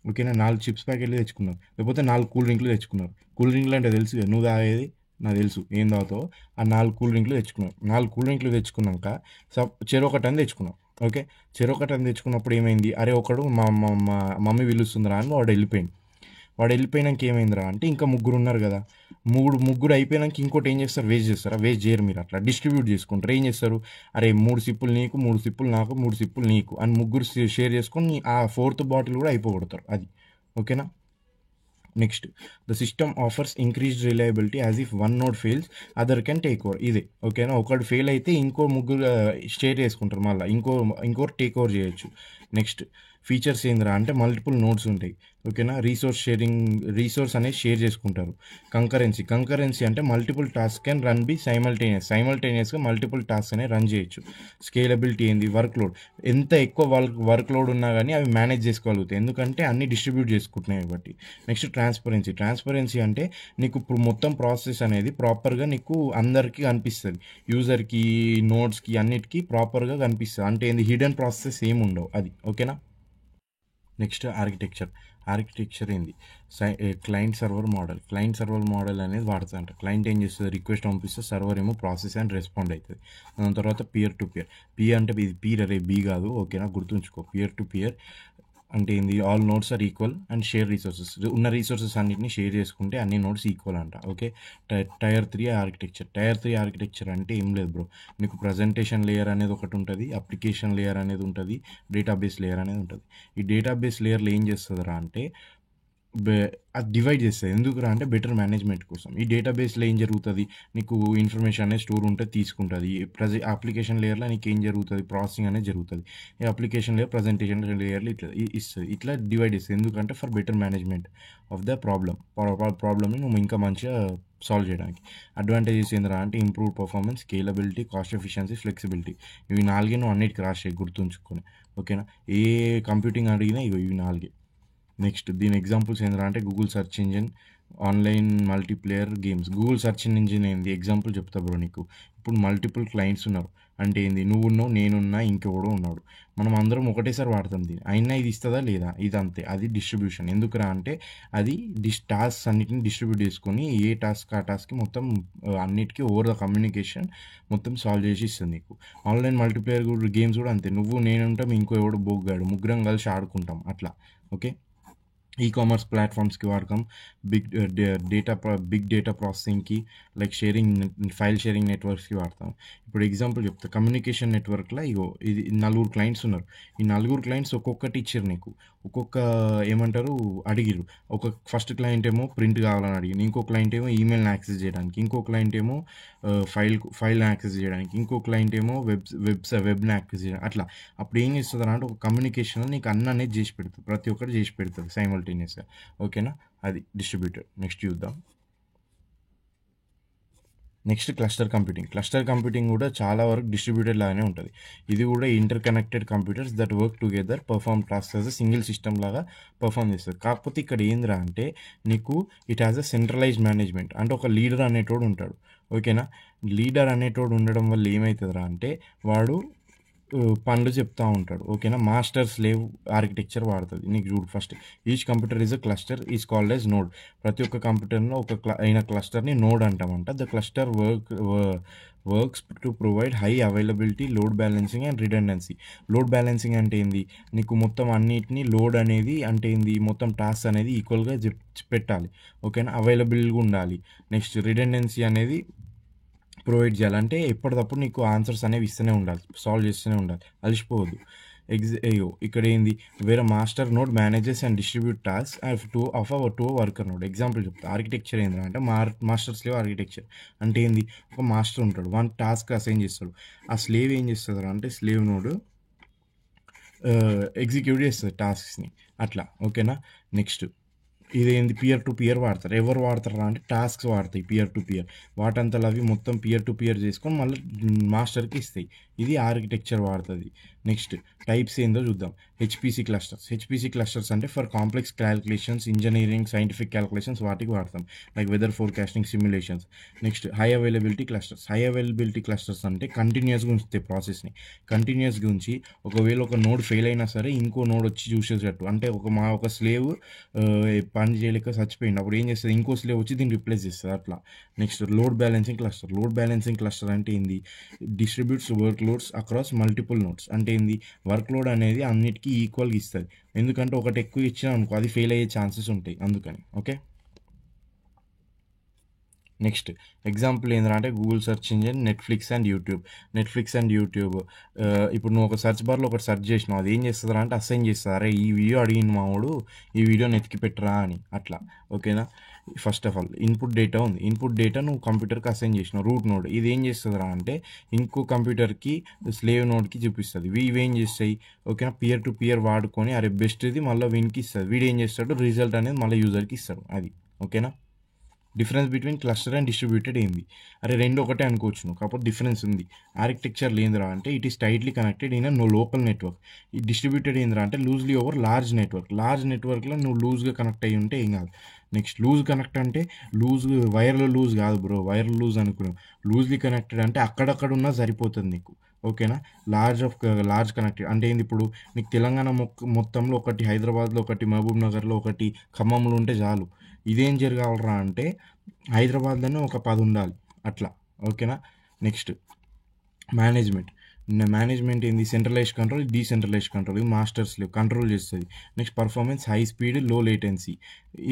ఓకేనా, 4 చిప్స్ ప్యాకెట్లు తెచ్చుకున్నారు, లేకపోతే 4 కూల్ డ్రింక్లు తెచ్చుకున్నారు. కూల్ డ్రింక్లు అంటే తెలుసు కదా, నువ్వు తాగేది నాకు తెలుసు ఏం తాగుతావో. ఆ 4 కూల్ డ్రింక్లు తెచ్చుకున్నావు. 4 కూల్ డ్రింక్లు తెచ్చుకున్నాక చెరొకటని తెచ్చుకున్నావు. ఓకే, చెరొకటని తెచ్చుకున్నప్పుడు ఏమైంది, అరే ఒకడు మా మమ్మీ పిలుస్తుందిరా అని వాడు వెళ్ళిపోయింది. వాడు వెళ్ళిపోయినాక ఏమైందిరా అంటే ఇంకా 3 ఉన్నారు కదా, ముగ్గురు అయిపోయినాక ఇంకోటి ఏం చేస్తారు, వేస్ట్ చేస్తారా? వేస్ట్ చేయరు, మీరు అట్లా డిస్ట్రిబ్యూట్ చేసుకుంటారు. ఏం చేస్తారు, అరే 3 సిప్పులు నీకు, 3 సిప్పులు నాకు, 3 సిప్పులు నీకు అని ముగ్గురు షేర్ చేసుకొని ఆ 4th బాటిల్ కూడా అయిపోగొడతారు. అది ఓకేనా. Next, the system offers increased reliability as if one node fails other can take over. ఇదే ఓకేనా, ఒకటి ఫెయిల్ అయితే ఇంకో ముగ్గురు షేర్ చేసుకుంటారు, మళ్ళీ ఇంకోటి టేక్ ఓవర్ చేయొచ్చు. నెక్స్ట్ ఫీచర్స్ ఏందిరా అంటే మల్టిపుల్ నోడ్స్ ఉంటాయి. ఓకేనా, రీసోర్స్ అనేది షేర్ చేసుకుంటారు. కంకరెన్సీ అంటే multiple task can run be సైమల్టేనియస్గా మల్టిపుల్ టాస్క్ అనేది రన్ చేయొచ్చు. స్కేలబిలిటీ ఏంది, ఎంత ఎక్కువ వర్క్ లోడ్ ఉన్నా కానీ అవి మేనేజ్ చేసుకోగలుగుతాయి, ఎందుకంటే అన్ని డిస్ట్రిబ్యూట్ చేసుకుంటున్నాయి కాబట్టి. నెక్స్ట్ ట్రాన్స్పరెన్సీ అంటే నీకు ఇప్పుడు మొత్తం ప్రాసెస్ అనేది ప్రాపర్గా నీకు అందరికీ కనిపిస్తుంది, యూజర్కి, నోడ్స్కి, అన్నిటికీ ప్రాపర్గా కనిపిస్తుంది. అంటే ఏంది, హిడెన్ ప్రాసెస్ ఏమి ఉండవు. అది ఓకేనా. నెక్స్ట్ ఆర్కిటెక్చర్ ఏంది, క్లయింట్ సర్వర్ మోడల్ అనేది వాడుతుందంట. క్లయింట్ ఏం చేస్తుంది, రిక్వెస్ట్ పంపిస్తే సర్వర్ ఏమో ప్రాసెస్ అండ్ రెస్పాండ్ అవుతుంది. దాని తర్వాత పియర్ టు పియర్ అంటే ఇది పీర్, అరే బీ కాదు, ఓకేనా, గుర్తుంచుకో. పియర్ టు పియర్ అంటే ఏంది, all nodes are equal and share resources. ఉన్న రిసోర్సెస్ అన్నింటినీ షేర్ చేసుకుంటే అన్ని నోడ్స్ ఈక్వల్ అంట. ఓకే, టైర్ 3 ఆర్కిటెక్చర్ అంటే ఏం లేదు బ్రో, నీకు ప్రజెంటేషన్ లేయర్ అనేది ఒకటి ఉంటుంది, అప్లికేషన్ లేయర్ అనేది ఉంటుంది, డేటాబేస్ లేయర్ అనేది ఉంటుంది. ఈ డేటాబేస్ లేయర్లో ఏం చేస్తుందిరా అంటే అది డివైడ్ చేస్తుంది. ఎందుకురా అంటే బెటర్ మేనేజ్మెంట్ కోసం. ఈ డేటాబేస్లో ఏం జరుగుతుంది, నీకు ఇన్ఫర్మేషన్ అనేది స్టోర్ ఉంటే తీసుకుంటుంది. అప్లికేషన్ లేయర్లో నీకు ఏం జరుగుతుంది, ప్రాసెసింగ్ అనేది జరుగుతుంది. ఈ అప్లికేషన్ లేయర్ ప్రజెంటేషన్ లేయర్లో ఇట్లా ఇస్తుంది, ఇట్లా డివైడ్ చేస్తుంది. ఎందుకంటే for better management of the ప్రాబ్లమ్ని నువ్వు ఇంకా మంచిగా సాల్వ్ చేయడానికి. అడ్వాంటేజెస్ ఏంద్రా అంటే improve performance, scalability, cost efficiency, flexibility. ఇవి 4 నువ్వు అన్నిటికి రాసే గుర్తుంచుకొని. ఓకేనా, ఏ కంప్యూటింగ్ అడిగినా ఇవి 4. నెక్స్ట్ దీని ఎగ్జాంపుల్స్ ఏంద్రా అంటే Google search engine, online multiplayer games. Google search engine ఏంది, ఎగ్జాంపుల్ చెప్తా బ్రో నీకు. ఇప్పుడు మల్టిపుల్ క్లయింట్స్ ఉన్నారు అంటే ఏంది, నువ్వు ఉన్నావు, నేనున్నా, ఇంకెవడో ఉన్నాడు, మనం అందరం ఒకటేసారి వాడతాం దీన్ని, అయినా ఇది ఇస్తుందా లేదా, ఇది అంతే. అది డిస్ట్రిబ్యూషన్. ఎందుకురా అంటే అది టాస్క్ అన్నిటిని డిస్ట్రిబ్యూట్ చేసుకొని ఏ టాస్క్ ఆ టాస్క్కి మొత్తం అన్నిటికీ ఓవర్ ద కమ్యూనికేషన్ మొత్తం సాల్వ్ చేసి ఇస్తుంది నీకు. ఆన్లైన్ మల్టీప్లేయర్ గేమ్స్ కూడా అంతే, నువ్వు నేను ఉంటాం, ఇంకో ఎవడో బోగ్గాడు, ముగ్గురం కలిసి ఆడుకుంటాం అట్లా. ఓకే, ఈ-కామర్స్ ప్లాట్ఫామ్స్కి వాడతాం, బిగ్ డేటా ప్రాసెసింగ్కి, లైక్ ఫైల్ షేరింగ్ నెట్వర్క్స్కి వాడతాం. ఇప్పుడు ఎగ్జాంపుల్ చెప్తా, కమ్యూనికేషన్ నెట్వర్క్లో ఇది 4 క్లయింట్స్ ఉన్నారు. ఈ 4 క్లయింట్స్ ఒక్కొక్కటి ఇచ్చారు నీకు, ఒక్కొక్క ఏమంటారు అడిగిరు. ఫస్ట్ క్లయింట్ ఏమో ప్రింట్ కావాలని అడిగింది, ఇంకో క్లయింట్ ఏమో ఈమెయిల్ని యాక్సెస్ చేయడానికి, ఇంకో క్లయింట్ ఏమో ఫైల్ని యాక్సెస్ చేయడానికి, ఇంకో క్లయింట్ ఏమో వెబ్ని యాక్సెస్ చేయడానికి. అట్లా అప్పుడు ఏం చేస్తుంది అంటే ఒక కమ్యూనికేషన్ నీకు అనేది చేసి పెడుతుంది, ప్రతి ఒక్కటి చేసి పెడుతుంది సైమల్టేనియస్గా. ఓకేనా, అది డిస్ట్రిబ్యూటర్. నెక్స్ట్ చూద్దాం. నెక్స్ట్ క్లస్టర్ కంప్యూటింగ్ కూడా చాలా వరకు డిస్ట్రిబ్యూటెడ్ లాగానే ఉంటుంది. ఇది కూడా interconnected computers that work together perform tasks as a single system లాగా పర్ఫార్మ్ చేస్తుంది. కాకపోతే ఇక్కడ ఏంద్రా అంటే నీకు it has a centralized management, అంటే ఒక లీడర్ అనేటోడు ఉంటాడు. ఓకేనా, లీడర్ అనేటోడు ఉండడం వల్ల ఏమవుతుందిరా అంటే వాడు పనులు చెప్తూ ఉంటాడు. ఓకేనా, మాస్టర్ స్లేవ్ ఆర్కిటెక్చర్ వాడుతుంది. నీకు చూడు, first each computer is a cluster is called as node. ప్రతి ఒక్క కంప్యూటర్లో అయిన క్లస్టర్ని నోడ్ అంటామంట. The cluster works to provide high availability, load balancing and redundancy. Load balancing అంటే ఏంది, నీకు మొత్తం అన్నిటినీ లోడ్ అనేది అంటే ఏంది, మొత్తం టాస్క్ అనేది ఈక్వల్గా పెట్టాలి. ఓకేనా, అవైలబుల్గా ఉండాలి. నెక్స్ట్ రిడెండెన్సీ అనేది ప్రొవైడ్ చేయాలంటే ఎప్పటికప్పుడు నీకు ఆన్సర్స్ అనేవి ఇస్తూనే ఉండాలి, సాల్వ్ చేస్తూనే ఉండాలి, అలసిపోవద్దు. ఇక్కడ ఏంది, వేరే master node manages and distribute task to worker node. Example చెప్తా, ఆర్కిటెక్చర్ ఏంటి అంటే మాస్టర్ స్లేవ్ ఆర్కిటెక్చర్ అంటే ఏంది, ఒక మాస్టర్ ఉంటాడు, వన్ టాస్క్ అసైన్ చేస్తాడు. ఆ స్లేవ్ ఏం చేస్తుంది అంటే స్లేవ్ నోడ్ ఎగ్జిక్యూట్ చేస్తుంది టాస్క్స్ని అట్లా. ఓకేనా, నెక్స్ట్ ఇదేంది, పియర్ టు పియర్ వాడతారు. ఎవరు వాడతారా అంటే టాస్క్స్ వాడతాయి పియర్ టు పియర్, వాటంతలో అవి మొత్తం పియర్ టు పియర్ చేసుకొని మళ్ళీ మాస్టర్కి ఇస్తాయి. ఇది ఆర్కిటెక్చర్ వాడుతుంది. నెక్స్ట్ టైప్స్ ఏందో చూద్దాం. హెచ్పిసి క్లస్టర్స్ అంటే for complex calculations, engineering, scientific calculations వాటికి వాడతాం, like weather forecasting, simulations. Next high availability clusters అంటే కంటిన్యూస్గా ఉంచుతాయి ప్రాసెస్ని. కంటిన్యూస్గా ఉంచి ఒకవేళ ఒక నోడ్ ఫెయిల్ అయినా సరే ఇంకో నోడ్ వచ్చి చూసేటట్టు. అంటే ఒక స్లేవ్ పని చేయలేక చచ్చిపోయింది, అప్పుడు ఏం చేస్తుంది, ఇంకో స్లేవ్ వచ్చి దీన్ని రిప్లేస్ చేస్తుంది అట్లా. నెక్స్ట్ లోడ్ బ్యాలెన్సింగ్ క్లస్టర్ అంటే ఏంది, distributes work loads across multiple nodes. అంటే ఏంది, వర్క్ లోడ్ అనేది అన్నిటికీ ఈక్వల్గా ఇస్తుంది. ఎందుకంటే ఒకటి ఎక్కువ ఇచ్చినా అనుకో అది ఫెయిల్ అయ్యే ఛాన్సెస్ ఉంటాయి, అందుకని. ఓకే, నెక్స్ట్ ఎగ్జాంపుల్ ఏంటంటే Google search engine, Netflix and YouTube. ఇప్పుడు నువ్వు ఒక సెర్చ్ బార్లో ఒకటి సెర్చ్ చేసినావు, అది ఏం చేస్తుందా అంటే అసైన్ చేస్తుంది, అరే ఈ వీడియో అడిగింది మావాడు, ఈ వీడియోని ఎతికి పెట్టరా అని అట్లా. ఓకేనా, first of all input data ఉంది, ఇన్పుట్ డేటా నువ్వు కంప్యూటర్కి అసైన్ చేసినావు, రూట్ నోడ్. ఇది ఏం చేస్తుందిరా అంటే ఇంకో కంప్యూటర్కి స్లేవ్ నోడ్కి చూపిస్తుంది. ఇవేం చేస్తాయి, ఓకేనా, పియర్ టు పియర్ వాడుకొని అరే బెస్ట్ ఇది మళ్ళీ వీనికి ఇస్తుంది, వీడు ఏం చేస్తాడు రిజల్ట్ అనేది మళ్ళీ యూజర్కి ఇస్తాడు, అది. ఓకేనా, difference between cluster and distributed ఏంది, అరే రెండు ఒకటే అనుకోవచ్చు నువ్వు, కాకపోతే డిఫరెన్స్ ఉంది. ఆర్కిటెక్చర్ ఏందిరా అంటే it is tightly connected in no local network. ఈ డిస్ట్రిబ్యూటెడ్ ఏందిరా అంటే లూజ్లీ ఓవర్ లార్జ్ నెట్వర్క్లో నువ్వు లూజ్గా కనెక్ట్ అయ్యి ఉంటే ఏం కాదు. నెక్స్ట్ లూజ్ కనెక్ట్ అంటే వైర్లో లూజ్ కాదు బ్రో, వైర్లో లూజ్ అనుకున్నాం. లూజ్లీ కనెక్టెడ్ అంటే అక్కడక్కడ ఉన్నా సరిపోతుంది నీకు. ఓకేనా, లార్జ్ కనెక్టెడ్ అంటే ఏంది, ఇప్పుడు నీకు తెలంగాణ మొత్తంలో ఒకటి, హైదరాబాద్లో ఒకటి, మహబూబ్ నగర్లో ఒకటి, ఖమ్మంలో ఉంటే చాలు. ఇదేం జరగాలరా అంటే హైదరాబాద్లోనే ఒక 10 ఉండాలి అట్లా. ఓకేనా, నెక్స్ట్ మేనేజ్మెంట్ ఏంది, సెంట్రలైజ్ కంట్రోల్, డీసెంట్రలైజ్ కంట్రోల్. ఇది మాస్టర్స్ కంట్రోల్ చేస్తుంది. నెక్స్ట్ పర్ఫార్మెన్స్, హై స్పీడ్, లో లేటెన్సీ.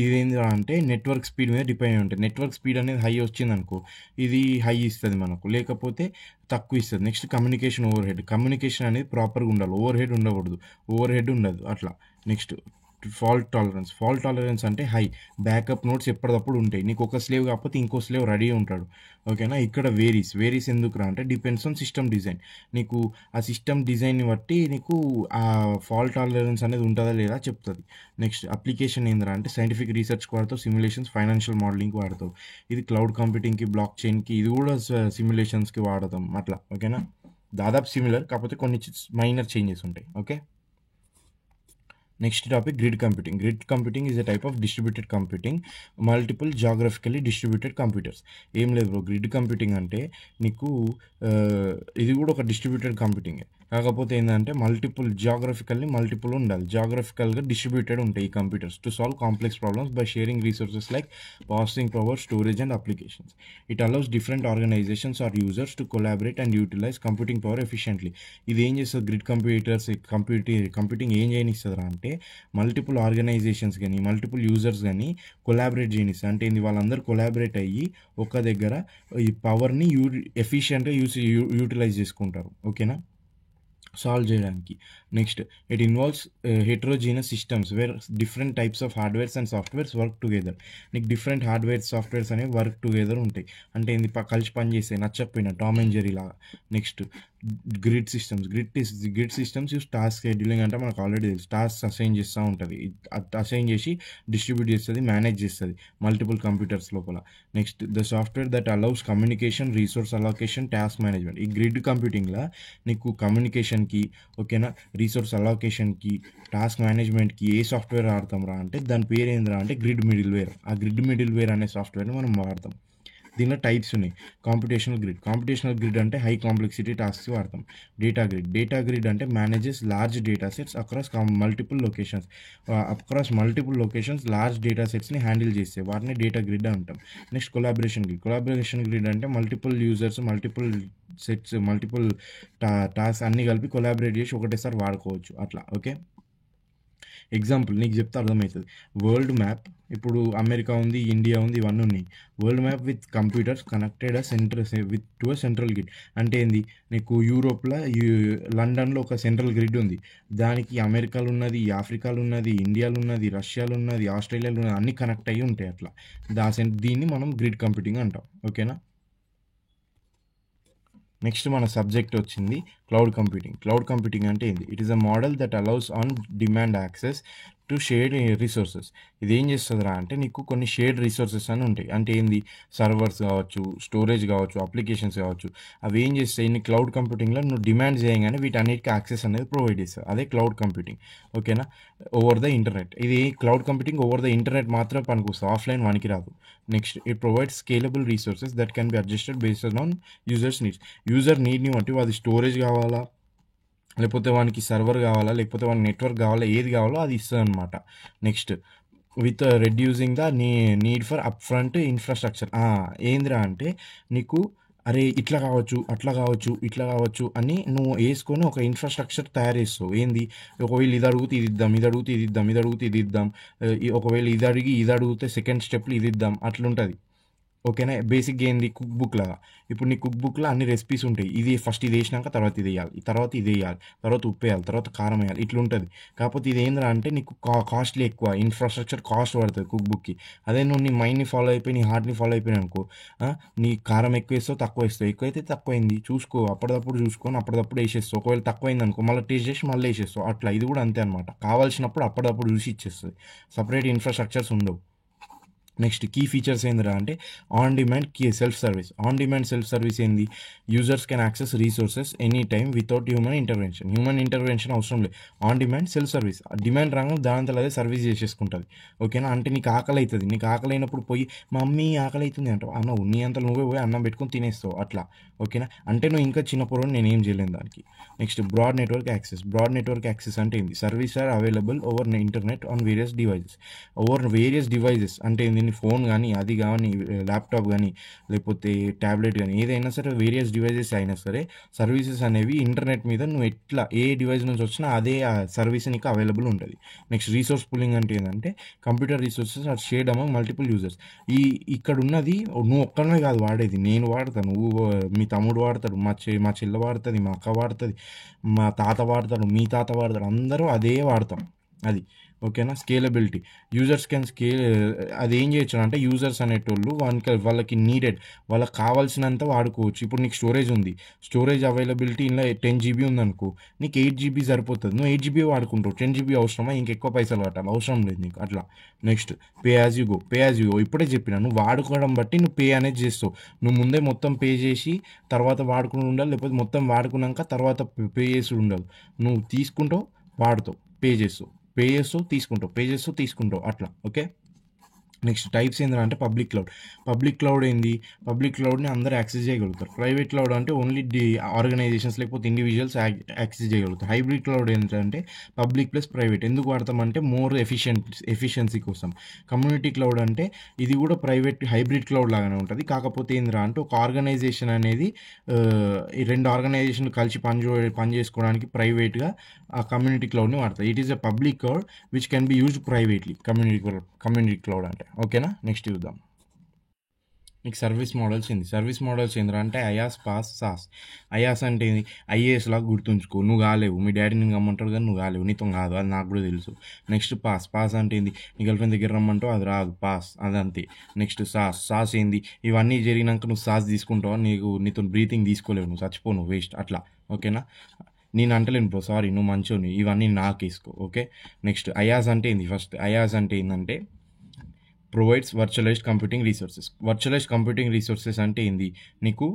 ఇదేంటి అంటే నెట్వర్క్ స్పీడ్ మీద డిపెండ్ అయి ఉంటుంది. నెట్వర్క్ స్పీడ్ అనేది హై వచ్చింది అనుకో ఇది హై ఇస్తుంది మనకు, లేకపోతే తక్కువ ఇస్తుంది. నెక్స్ట్ కమ్యూనికేషన్ అనేది ప్రాపర్గా ఉండాలి, ఓవర్ హెడ్ ఉండదు అట్లా. నెక్స్ట్ ఫాల్ట్ టాలరెన్స్ అంటే హై, బ్యాకప్ నోట్స్ ఎప్పటికప్పుడు ఉంటాయి. నీకు ఒక స్లేవ్ కాకపోతే ఇంకో స్లేవ్ రెడీ ఉంటాడు. ఓకేనా, ఇక్కడ వేరీస్ ఎందుకు రా అంటే డిపెండ్స్ ఆన్ సిస్టమ్ డిజైన్. నీకు ఆ సిస్టమ్ డిజైన్ని బట్టి నీకు ఆ ఫాల్ట్ టాలరెన్స్ అనేది ఉంటుందా లేదా చెప్తుంది. నెక్స్ట్ అప్లికేషన్ ఏంద్రా అంటే సైంటిఫిక్ రీసెర్చ్కి వాడతావు, సిమ్యులేషన్స్, ఫైనాన్షియల్ మోడలింగ్కి వాడతావు. ఇది క్లౌడ్ కంప్యూటింగ్కి, బ్లాక్ చైన్కి, ఇది కూడా సిమ్యులేషన్స్కి వాడతాం అట్లా. ఓకేనా, దాదాపు సిమిలర్, కాకపోతే కొన్ని మైనర్ చేంజెస్ ఉంటాయి. Okay, next topic grid computing is a type of distributed computing, multiple geographically distributed computers. ఏం లేదు బ్రో, గ్రిడ్ కంప్యూటింగ్ అంటే నీకు ఇది కూడా ఒక డిస్ట్రిబ్యూటెడ్ కంప్యూటింగే, కాకపోతే ఏంటంటే మల్టిపుల్ ఉండాలి, జాగ్రఫికల్గా డిస్ట్రిబ్యూటెడ్ ఉంటాయి ఈ computers to solve complex problems by sharing resources like processing power, storage and applications. It allows different organizations or users to collaborate and utilize computing power efficiently. ఇది ఏం చేస్తుంది, గ్రిడ్ కంప్యూటింగ్ ఏం చేయనిస్తుందా అంటే multiple organizations కానీ multiple users కానీ collaborate చేయనిస్తుంది. అంటే ఏంది, వాళ్ళందరూ కొలాబరేట్ అయ్యి ఒక దగ్గర ఈ పవర్ని ఎఫిషియెంట్గా యూటిలైజ్ చేసుకుంటారు. ఓకేనా, సాల్వ్ చేయడానికి. Next it involves heterogeneous systems where different types of hardwares and softwares work together. నీకు డిఫరెంట్ సాఫ్ట్వేర్స్ అనేవి వర్క్ టుగెదర్ ఉంటాయి. అంటే ఏంది, కలిసి పనిచేస్తాయి, నచ్చకపోయినా టామ్ అండ్ జెర్రీ లాగా. Next grid systems use task scheduling. అంటే మనకు ఆల్రెడీ తెలుసు, టాస్క్ అసైన్ చేస్తూ ఉంటుంది, అసైన్ చేసి డిస్ట్రిబ్యూట్ చేస్తుంది, మేనేజ్ చేస్తుంది మల్టిపుల్ కంప్యూటర్స్ లోపల. Next the software that allows communication, resource allocation, task management. ఈ గ్రిడ్ కంప్యూటింగ్లో నీకు కమ్యూనికేషన్కి, ఓకేనా, రిసోర్స్ అలొకేషన్కి, టాస్క్ మేనేజ్మెంట్కి ఏ సాఫ్ట్వేర్ వాడతాం రా అంటే దాని పేరు ఏందిరా అంటే గ్రిడ్ మిడిల్వేర్. ఆ గ్రిడ్ మిడిల్వేర్ అనే సాఫ్ట్వేర్ని మనం వాడతాం. దీనిలో టైప్స్ ఉన్నాయి. కాంపిటేషనల్ గ్రిడ్ అంటే హై కాంప్లెక్సిటీ టాస్క్స్ వాడతాం. డేటా గ్రిడ్ అంటే manages large data sets across multiple locations large data సెట్స్ని హ్యాండిల్ చేస్తే వాటిని డేటా గ్రిడ్ అంటాం. నెక్స్ట్ కొలాబరేషన్ గ్రిడ్ అంటే multiple users, multiple sets, multiple task అన్నీ కలిపి కొలాబరేట్ చేసి ఒకటేసారి వాడుకోవచ్చు అట్లా. ఓకే, ఎగ్జాంపుల్ నీకు చెప్తే అర్థమవుతుంది. వరల్డ్ మ్యాప్, ఇప్పుడు అమెరికా ఉంది, ఇండియా ఉంది, ఇవన్నీ ఉన్నాయి. World map with computers connected to a central grid. అంటే ఏంది, నీకు యూరోప్లో లండన్లో ఒక సెంట్రల్ గ్రిడ్ ఉంది, దానికి అమెరికాలో ఉన్నది, ఆఫ్రికాలో ఉన్నది, ఇండియాలో ఉన్నది, రష్యాలో ఉన్నది, ఆస్ట్రేలియాలో ఉన్నది, అన్నీ కనెక్ట్ అయ్యి ఉంటాయి అట్లా. దీన్ని మనం గ్రిడ్ కంప్యూటింగ్ అంటాం. ఓకేనా, నెక్స్ట్ మన సబ్జెక్ట్ వచ్చింది క్లౌడ్ కంప్యూటింగ్ అంటే ఏంది, it is a model that allows on demand access to shared resources. ఇది ఏం చేస్తుందిరా అంటే నీకు కొన్ని షేర్డ్ రిసోర్సెస్ అని ఉంటాయి. అంటే ఏంది, సర్వర్స్ కావచ్చు, స్టోరేజ్ కావచ్చు, అప్లికేషన్స్ కావచ్చు. అవి ఏం చేస్తాయి, నీ క్లౌడ్ కంప్యూటింగ్లో నువ్వు డిమాండ్ చేయగానే వీటన్నిటికీ యాక్సెస్ అనేది ప్రొవైడ్ చేస్తుంది. అదే క్లౌడ్ కంప్యూటింగ్. ఓకేనా, ఓవర్ ద ఇంటర్నెట్. ఇది cloud computing over the internet మాత్రమే పనికొస్తుంది, ఆఫ్లైన్ వానికి రాదు. Next, it provides scalable resources that can be adjusted based on users needs. User నీడ్ని బట్టి అది స్టోరేజ్ కావాలా, లేకపోతే వానికి సర్వర్ కావాలా, లేకపోతే వానికి నెట్వర్క్ కావాలా, ఏది కావాలో అది ఇస్తుంది అనమాట. Next, with reducing the need for up front infrastructure. ఏందిరా అంటే నీకు అరే ఇట్లా కావచ్చు, అట్లా కావచ్చు, ఇట్లా కావచ్చు అని నువ్వు వేసుకొని ఒక ఇన్ఫ్రాస్ట్రక్చర్ తయారు చేస్తావు. ఏంది, ఒకవేళ ఇది అడిగితే ఇది ఇద్దాం, ఇది అడిగితే ఇది ఇద్దాం, ఇది అడిగితే ఇది ఇద్దాం, ఒకవేళ ఇది అడిగి ఇది అడిగితే సెకండ్ స్టెప్లో ఇది ఇద్దాం, అట్లుంటుంది. ఓకేనా, బేసిక్గా ఏంది, కుక్ బుక్ లాగా. ఇప్పుడు నీ కుక్ బుక్లో అన్ని రెసిపీస్ ఉంటాయి. ఇది ఫస్ట్ ఇది వేసినాక తర్వాత ఇది వేయాలి, తర్వాత ఇది వేయాలి, తర్వాత ఉప్పు వేయాలి, తర్వాత కారం వేయాలి, ఇట్లా ఉంటుంది. కాకపోతే ఇది ఏంద్రా అంటే నీకు కాస్ట్లీ ఎక్కువ, ఇన్ఫ్రాస్ట్రక్చర్ కాస్ట్ పడుతుంది కుక్ బుక్కి. అదే నువ్వు నీ మైండ్ని ఫాలో అయిపోయి, నీ హార్ట్ని ఫాలో అయిపోయినా అనుకో, నీ కారం ఎక్కువ వేస్తావు, తక్కువ వేస్తావు. ఎక్కువైతే తక్కువైంది చూసుకో, అప్పటిదప్పుడు చూసుకొని అప్పటిదప్పుడు వేసేస్తావు. ఒకవేళ తక్కువైంది అనుకో మళ్ళీ టేస్ట్ చేసి మళ్ళీ వేసేస్తావు. అట్లా ఇది కూడా అంతే అనమాట. కావాల్సినప్పుడు అప్పటిదప్పుడు చూసి ఇచ్చేస్తుంది. సపరేట్ ఇన్ఫ్రాస్ట్రక్చర్స్ ఉండవు. నెక్స్ట్, కీ ఫీచర్స్ ఏందిరా అంటే on demand self service. On demand self service ఏంది, users can access resources any time without human intervention. Human intervention అవసరం లేదు. On demand self service. Demand రాగానే దానంతా అదే సర్వీస్ చేసేసుకుంటుంది. ఓకేనా, అంటే నీకు ఆకలి అవుతుంది, నీకు ఆకలి అయినప్పుడు పోయి మమ్మీ ఆకలి అవుతుంది అంటావు, అన్నావు నీ అంతా నువ్వే పోయి అన్నం పెట్టుకొని తినేస్తావు అట్లా. ఓకేనా, అంటే నువ్వు ఇంకా చిన్న పొరని నేను ఏం చేయలేను దానికి. Next, broad network access. Broad network access అంటే ఏంది, service are available over internet on various devices. Over various devices అంటే ఏంది, ఫోన్ కానీ, అది కానీ, ల్యాప్టాప్ కానీ, లేకపోతే ట్యాబ్లెట్ కానీ, ఏదైనా సరే వేరియస్ డివైజెస్ అయినా సరే సర్వీసెస్ అనేవి ఇంటర్నెట్ మీద నువ్వు ఎట్లా ఏ డివైస్ నుంచి వచ్చినా అదే సర్వీస్ నీకు అవైలబుల్ ఉంటుంది. నెక్స్ట్, రీసోర్స్ పుల్లింగ్ అంటే ఏంటంటే computer resources are shared among multiple users. ఇక్కడ ఉన్నది నువ్వు ఒక్కనే కాదు వాడేది, నేను వాడతాను, నువ్వు, మీ తమ్ముడు వాడతాడు, మా చెల్లె వాడుతుంది, మా అక్క వాడుతుంది, మా తాత వాడతాడు, మీ తాత వాడతాడు, అందరూ అదే వాడతాం. అది ఓకేనా. Scalability, users can scale. అది ఏం చేయొచ్చు అంటే యూజర్స్ అనేటోళ్ళు వాళ్ళకి నీడెడ్, వాళ్ళకి కావాల్సినంత వాడుకోవచ్చు. ఇప్పుడు నీకు స్టోరేజ్ ఉంది, స్టోరేజ్ అవైలబిలిటీ ఇలా 10 GB ఉందనుకో, నీకు 8 GB సరిపోతుంది, నువ్వు 8 GB వాడుకుంటావు. 10 GB అవసరమా, ఇంకెక్కువ పైసలు కట్టాలి, అవసరం లేదు నీకు అట్లా. Next, pay as you go. Pay as you go ఇప్పుడే చెప్పిన, నువ్వు వాడుకోవడం బట్టి నువ్వు పే అనేది చేస్తావు. నువ్వు ముందే మొత్తం పే చేసి తర్వాత వాడుకుని ఉండాలి, లేకపోతే మొత్తం వాడుకున్నాక తర్వాత పే చేసి ఉండదు. నువ్వు తీసుకుంటావు, వాడుతావు, పే చేస్తావు, తీసుకుంటావు అట్లా. ఓకే. నెక్స్ట్, టైప్స్ ఏంటంటే అంటే పబ్లిక్ క్లౌడ్ ఏంది, పబ్లిక్ క్లౌడ్ని అందరూ యాక్సెస్ చేయగలుగుతారు. ప్రైవేట్ క్లౌడ్ అంటే ఓన్లీ ఆర్గనైజేషన్స్ లేకపోతే ఇండివిజువల్స్ యాక్సెస్ చేయగలుగుతారు. హైబ్రిడ్ క్లౌడ్ ఏంటంటే పబ్లిక్ ప్లస్ ప్రైవేట్. ఎందుకు వాడతామంటే మోర్ ఎఫిషియన్సీ కోసం. కమ్యూనిటీ క్లౌడ్ అంటే ఇది కూడా ప్రైవేట్ హైబ్రిడ్ క్లౌడ్ లాగానే ఉంటుంది. కాకపోతే ఏందిరా అంటే ఒక ఆర్గనైజేషన్ అనేది ఈ రెండు ఆర్గనైజేషన్లు కలిసి పని చేసుకోవడానికి ప్రైవేట్గా ఆ కమ్యూనిటీ క్లౌడ్ని వాడతారు. It is a public cloud which can be used privately. Community cloud అంటే. ఓకేనా. నెక్స్ట్ చూద్దాం. నీకు సర్వీస్ మోడల్స్ ఏంద్రా అంటే అయాస్, పాస్, సాస్. అయాస్ అంటే ఏంది, ఐఏఎస్ లాగా గుర్తుంచుకో. నువ్వు కాలేవు, మీ డాడీ నేను రమ్మంటాడు కానీ నువ్వు కాలేవు, నీతో కాదు, అది నాకు కూడా తెలుసు. నెక్స్ట్, పాస్ అంటే ఏంది, నీ గర్ల్ ఫ్రెండ్ దగ్గర రమ్మంటావు, అది రాదు, పాస్, అదంతే. నెక్స్ట్, సాస్ ఏంది, ఇవన్నీ జరిగినాక నువ్వు సాస్ తీసుకుంటావు, నీతో బ్రీతింగ్ తీసుకోలేవు, నువ్వు చచ్చిపో, నువ్వు వేస్ట్ అట్లా. ఓకేనా. నేను అంటలేను బ్రో, సారీ, నువ్వు మంచోని, ఇవన్నీ నాకు వేసుకో. ఓకే. నెక్స్ట్, అయాస్ అంటే ఏంది, ఫస్ట్ అయాస్ అంటే ఏంటంటే ప్రొవైడ్స్ వర్చువలైజ్డ్ కంప్యూటింగ్ రీసోర్సెస్ అంటే ఏంది, నీకు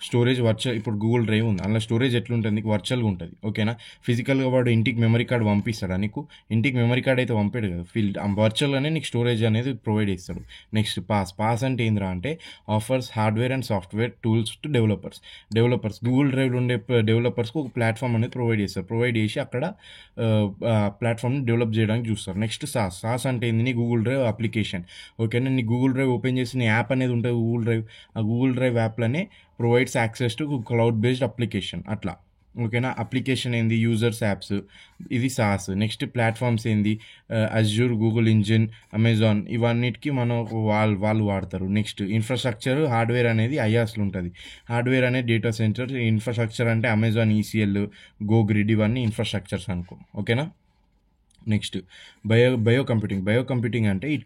స్టోరేజ్ ఇప్పుడు గూగుల్ డ్రైవ్ ఉంది, అందులో స్టోరేజ్ ఎట్లుంటుంది, నీకు వర్చువల్గా ఉంటుంది. ఓకేనా. ఫిజికల్గా వాడు ఇంటికి మెమరీ కార్డ్ పంపిస్తాడా, నీకు ఇంటికి మెమరీ కార్డ్ అయితే పంపాడు కదా, వర్చువల్గానే నీకు స్టోరేజ్ అనేది ప్రొవైడ్ చేస్తాడు. నెక్స్ట్, పాస్ అంటే ఏంద్రా అంటే offers hardware and software tools to developers. Google డ్రైవ్లో ఉండే డెవలపర్స్కి ఒక ప్లాట్ఫామ్ అనేది ప్రొవైడ్ చేసి అక్కడ ప్లాట్ఫామ్ని డెవలప్ చేయడానికి చూస్తారు. నెక్స్ట్, సాస్ అంటే ఏంది, నీ గూగుల్ డ్రైవ్ అప్లికేషన్. ఓకేనా. నీ గూగుల్ డ్రైవ్ ఓపెన్ చేసి నీ యాప్ అనేది ఉంటుంది ఆ గూగుల్ డ్రైవ్ యాప్లోనే provides access to cloud based application అట్లా. ఓకేనా. అప్లికేషన్ ఏంది, యూజర్స్ యాప్స్, ఇది సాస్. నెక్స్ట్, ప్లాట్ఫామ్స్ ఏంది, అజ్యూర్, గూగుల్ ఇంజిన్, అమెజాన్, ఇవన్నిటికీ వాళ్ళు వాడతారు. నెక్స్ట్, ఇన్ఫ్రాస్ట్రక్చర్, హార్డ్వేర్ అనేది ఐయాస్లో ఉంటుంది. హార్డ్వేర్ అనేది డేటా సెంటర్, ఇన్ఫ్రాస్ట్రక్చర్ అంటే అమెజాన్ ECL, గో గ్రిడ్, ఇవన్నీ ఇన్ఫ్రాస్ట్రక్చర్స్ అనుకో. ఓకేనా. నెక్స్ట్ బయో కంప్యూటింగ్ అంటే it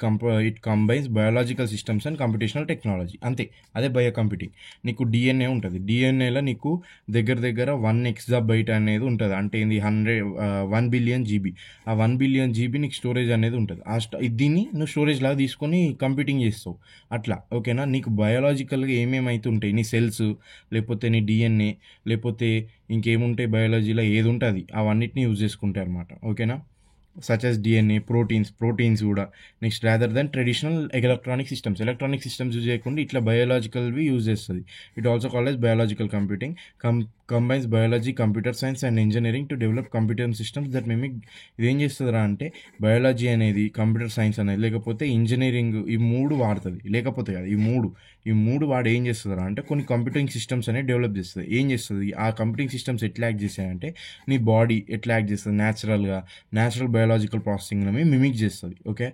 combines biological systems and computational technology, అంతే. అదే బయో కంప్యూటింగ్. నీకు డిఎన్ఏ ఉంటుంది, డిఎన్ఏలో నీకు దగ్గర దగ్గర 1 exabyte అనేది ఉంటుంది, అంటే ఏంది 1 billion GB. ఆ 1 billion GB నీకు స్టోరేజ్ అనేది ఉంటుంది. దీన్ని నువ్వు స్టోరేజ్ లాగా తీసుకొని కంప్యూటింగ్ చేస్తావు అట్లా, ఓకేనా. నీకు బయాలజికల్గా ఏమేమైతే ఉంటాయి, నీ సెల్స్, లేకపోతే నీ డిఎన్ఏ, లేకపోతే ఇంకేముంటాయి బయాలజీలో ఏది ఉంటుంది అవన్నిటిని యూజ్ చేసుకుంటాయి అనమాట, ఓకేనా. సచ్ as DNA, ప్రోటీన్స్ కూడా. Next rather than traditional electronic systems use చేయకుండా ఇట్లా బయోలాజికల్వి యూజ్ చేస్తుంది. It also called as biological computing. Combines biology, computer science and engineering to develop computer systems that mimic. ఇదేం చేస్తుందిరా అంటే biology అనేది, computer science అనేది, లేకపోతే engineering, ఈ మూడు వాడుతుంది. లేకపోతే కాదు, ఈ మూడు వాడు ఏం చేస్తుందిరా అంటే కొన్ని కంప్యూటింగ్ సిస్టమ్స్ అనేది డెవలప్ చేస్తుంది. ఏం చేస్తుంది ఆ కంప్యూటింగ్ సిస్టమ్స్ ఎట్లా యాక్ట్ చేస్తాయంటే నీ బాడీ ఎట్లా యాక్ట్ చేస్తుంది న్యాచురల్ బయాలజికల్ ప్రాసెసింగ్ని మిమిక్ చేస్తుంది, okay.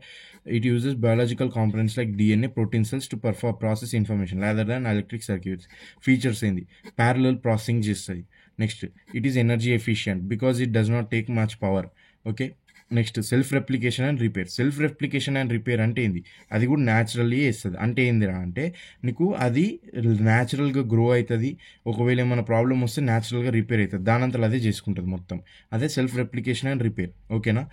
It uses biological components like DNA, protein cells to process information rather than electric circuits. Features ఏంది, ప్యారలల్ ప్రాసెసింగ్ చేస్తుంది. Next it is energy efficient because it does not take much power, okay. Next self replication and repair అంటే ఏంది, అది కూడా naturally చేస్తుంది. అంటే ఏందిరా అంటే నీకు అది న్యాచురల్గా గ్రో అవుతుంది, ఒకవేళ ఏమైనా ప్రాబ్లమ్ వస్తే న్యాచురల్గా రిపేర్ అవుతుంది, దానంతలో అదే చేసుకుంటుంది మొత్తం. అదే సెల్ఫ్ రెప్లికేషన్ అండ్ రిపేర్, ఓకేనా.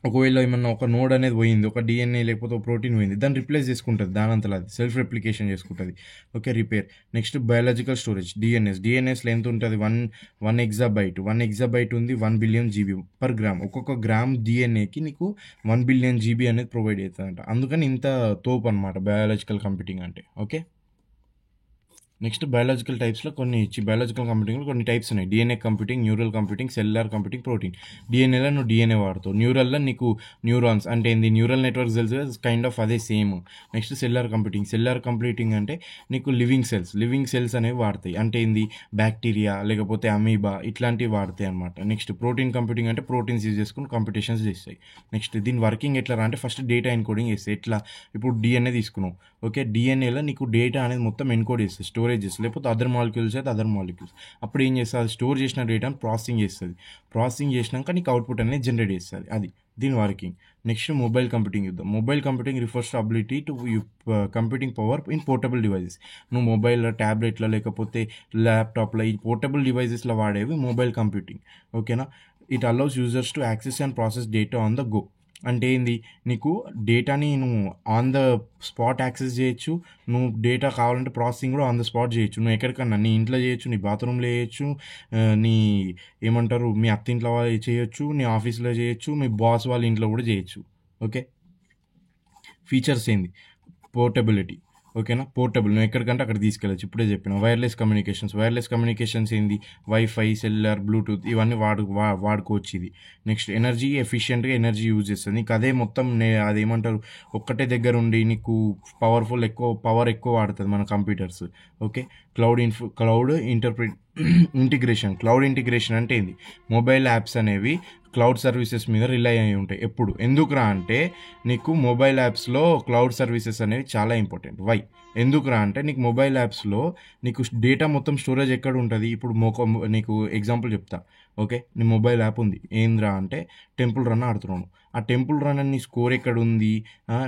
ఒకవేళ ఏమన్నా ఒక నోడ్ అనేది పోయింది, ఒక డిఎన్ఏ లేకపోతే ఒక ప్రోటీన్ పోయింది, దాన్ని రిప్లేస్ చేసుకుంటుంది, దానంతలో అది సెల్ఫ్ రెప్లికేషన్ చేసుకుంటుంది, okay. Repair. Next biological storage, డిఎన్ఎస్లో ఎంత ఉంటుంది, 1 exabyte ఉంది, 1 billion GB పర్ గ్రామ్. ఒక్కొక్క గ్రామ్ డిఎన్ఏకి నీకు 1 billion GB అనేది ప్రొవైడ్ అవుతుందంట. అందుకని ఇంత తోపు అనమాట బయాలజికల్ కంప్యూటింగ్ అంటే, ఓకే. నెక్స్ట్ బయాలజికల్ కంప్యూటింగ్లో కొన్ని టైప్స్ ఉన్నాయి. DNA computing, neural computing, cellular computing, protein. డిఎన్ఏలో నువ్వు డిఎన్ఏ వాడుతావు, న్యూరల్లో నీకు న్యూరాన్స్ అంటే ఏంది, న్యూరల్ నెట్వర్క్స్ తెలుసు, కైండ్ ఆఫ్ అదే సేమ్. నెక్స్ట్ సెల్యులార్ కంప్యూటింగ్ అంటే నీకు లివింగ్ సెల్స్ అనేవి వాడతాయి, అంటే ఏంది బ్యాక్టీరియా లేకపోతే అమీబా ఇట్లాంటివి వాడతాయి అనమాట. నెక్స్ట్ ప్రోటీన్ కంప్యూటింగ్ అంటే ప్రోటీన్స్ యూజ్ చేసుకుని కంప్యూటేషన్స్ చేస్తాయి. నెక్స్ట్ దీని వర్కింగ్ ఎట్లా అంటే ఫస్ట్ డేటా ఎన్కోడింగ్ చేస్తాయి. ఎట్లా, ఇప్పుడు డిఎన్ఏ తీసుకున్నావు, ఓకే. డిఎన్ఏలో నీకు డేటా అనేది మొత్తం ఎన్కోడ్ చేస్తుంది, స్టోరేజ్ చేస్తుంది, లేకపోతే అదర్ మాలిక్యూల్స్. అప్పుడు ఏం చేస్తుంది, అది స్టోర్ చేసిన డేటాను ప్రాసెసింగ్ చేసినాక నీకు అవుట్పుట్ అనేది జనరేట్ చేస్తుంది, అది దీని working. Next mobile computing refers to ability to computing power in portable devices. నువ్వు మొబైల్లో, ట్యాబ్లెట్లో, లేకపోతే ల్యాప్టాప్లో, ఈ పోర్టబుల్ డివైజెస్లో వాడేవి మొబైల్ కంప్యూటింగ్, ఓకేనా. It allows users to access and process data on the go. అంటే ఏంది, నీకు డేటాని నువ్వు ఆన్ ద స్పాట్ యాక్సెస్ చేయొచ్చు, నువ్వు డేటా కావాలంటే ప్రాసెసింగ్ కూడా ఆన్ ద స్పాట్ చేయొచ్చు. నువ్వు ఎక్కడికన్నా నీ ఇంట్లో చేయొచ్చు, నీ బాత్రూంలో చేయొచ్చు, నీ ఏమంటారు మీ అత్తింట్లో చేయొచ్చు, నీ ఆఫీస్లో చేయొచ్చు, మీ బాస్ వాళ్ళ ఇంట్లో కూడా చేయొచ్చు, ఓకే. ఫీచర్స్ ఏంది, పోర్టబిలిటీ, ఓకేనా. పోర్టబుల్, నువ్వు ఎక్కడికంటే అక్కడ తీసుకెళ్ళచ్చు, ఇప్పుడే చెప్పిన. వైర్లెస్ కమ్యూనికేషన్స్ ఏంది, వైఫై, సెల్యులర్, బ్లూటూత్ ఇవన్నీ వాడుకోవచ్చు ఇది. నెక్స్ట్ ఎఫిషియెంట్గా ఎనర్జీ యూజ్ చేస్తుంది. నీకు అదే మొత్తం అదేమంటారు ఒక్కటే దగ్గర ఉండి నీకు పవర్ ఎక్కువ వాడుతుంది మన కంప్యూటర్స్, ఓకే. క్లౌడ్ ఇంటిగ్రేషన్ అంటే ఏంది, మొబైల్ యాప్స్ అనేవి క్లౌడ్ సర్వీసెస్ మీద రిలై అయి ఉంటాయి ఎప్పుడు. ఎందుకురా అంటే నీకు మొబైల్ యాప్స్లో క్లౌడ్ సర్వీసెస్ అనేవి చాలా ఇంపార్టెంట్. ఎందుకురా అంటే నీకు మొబైల్ యాప్స్లో నీకు డేటా మొత్తం స్టోరేజ్ ఎక్కడ ఉంటుంది. ఇప్పుడు నీకు ఎగ్జాంపుల్ చెప్తా, ఓకే. నీ మొబైల్ యాప్ ఉంది, ఏంద్రా అంటే టెంపుల్ రన్ ఆడుతున్నాను. ఆ టెంపుల్ రన్ నీ స్కోర్ ఎక్కడ ఉంది,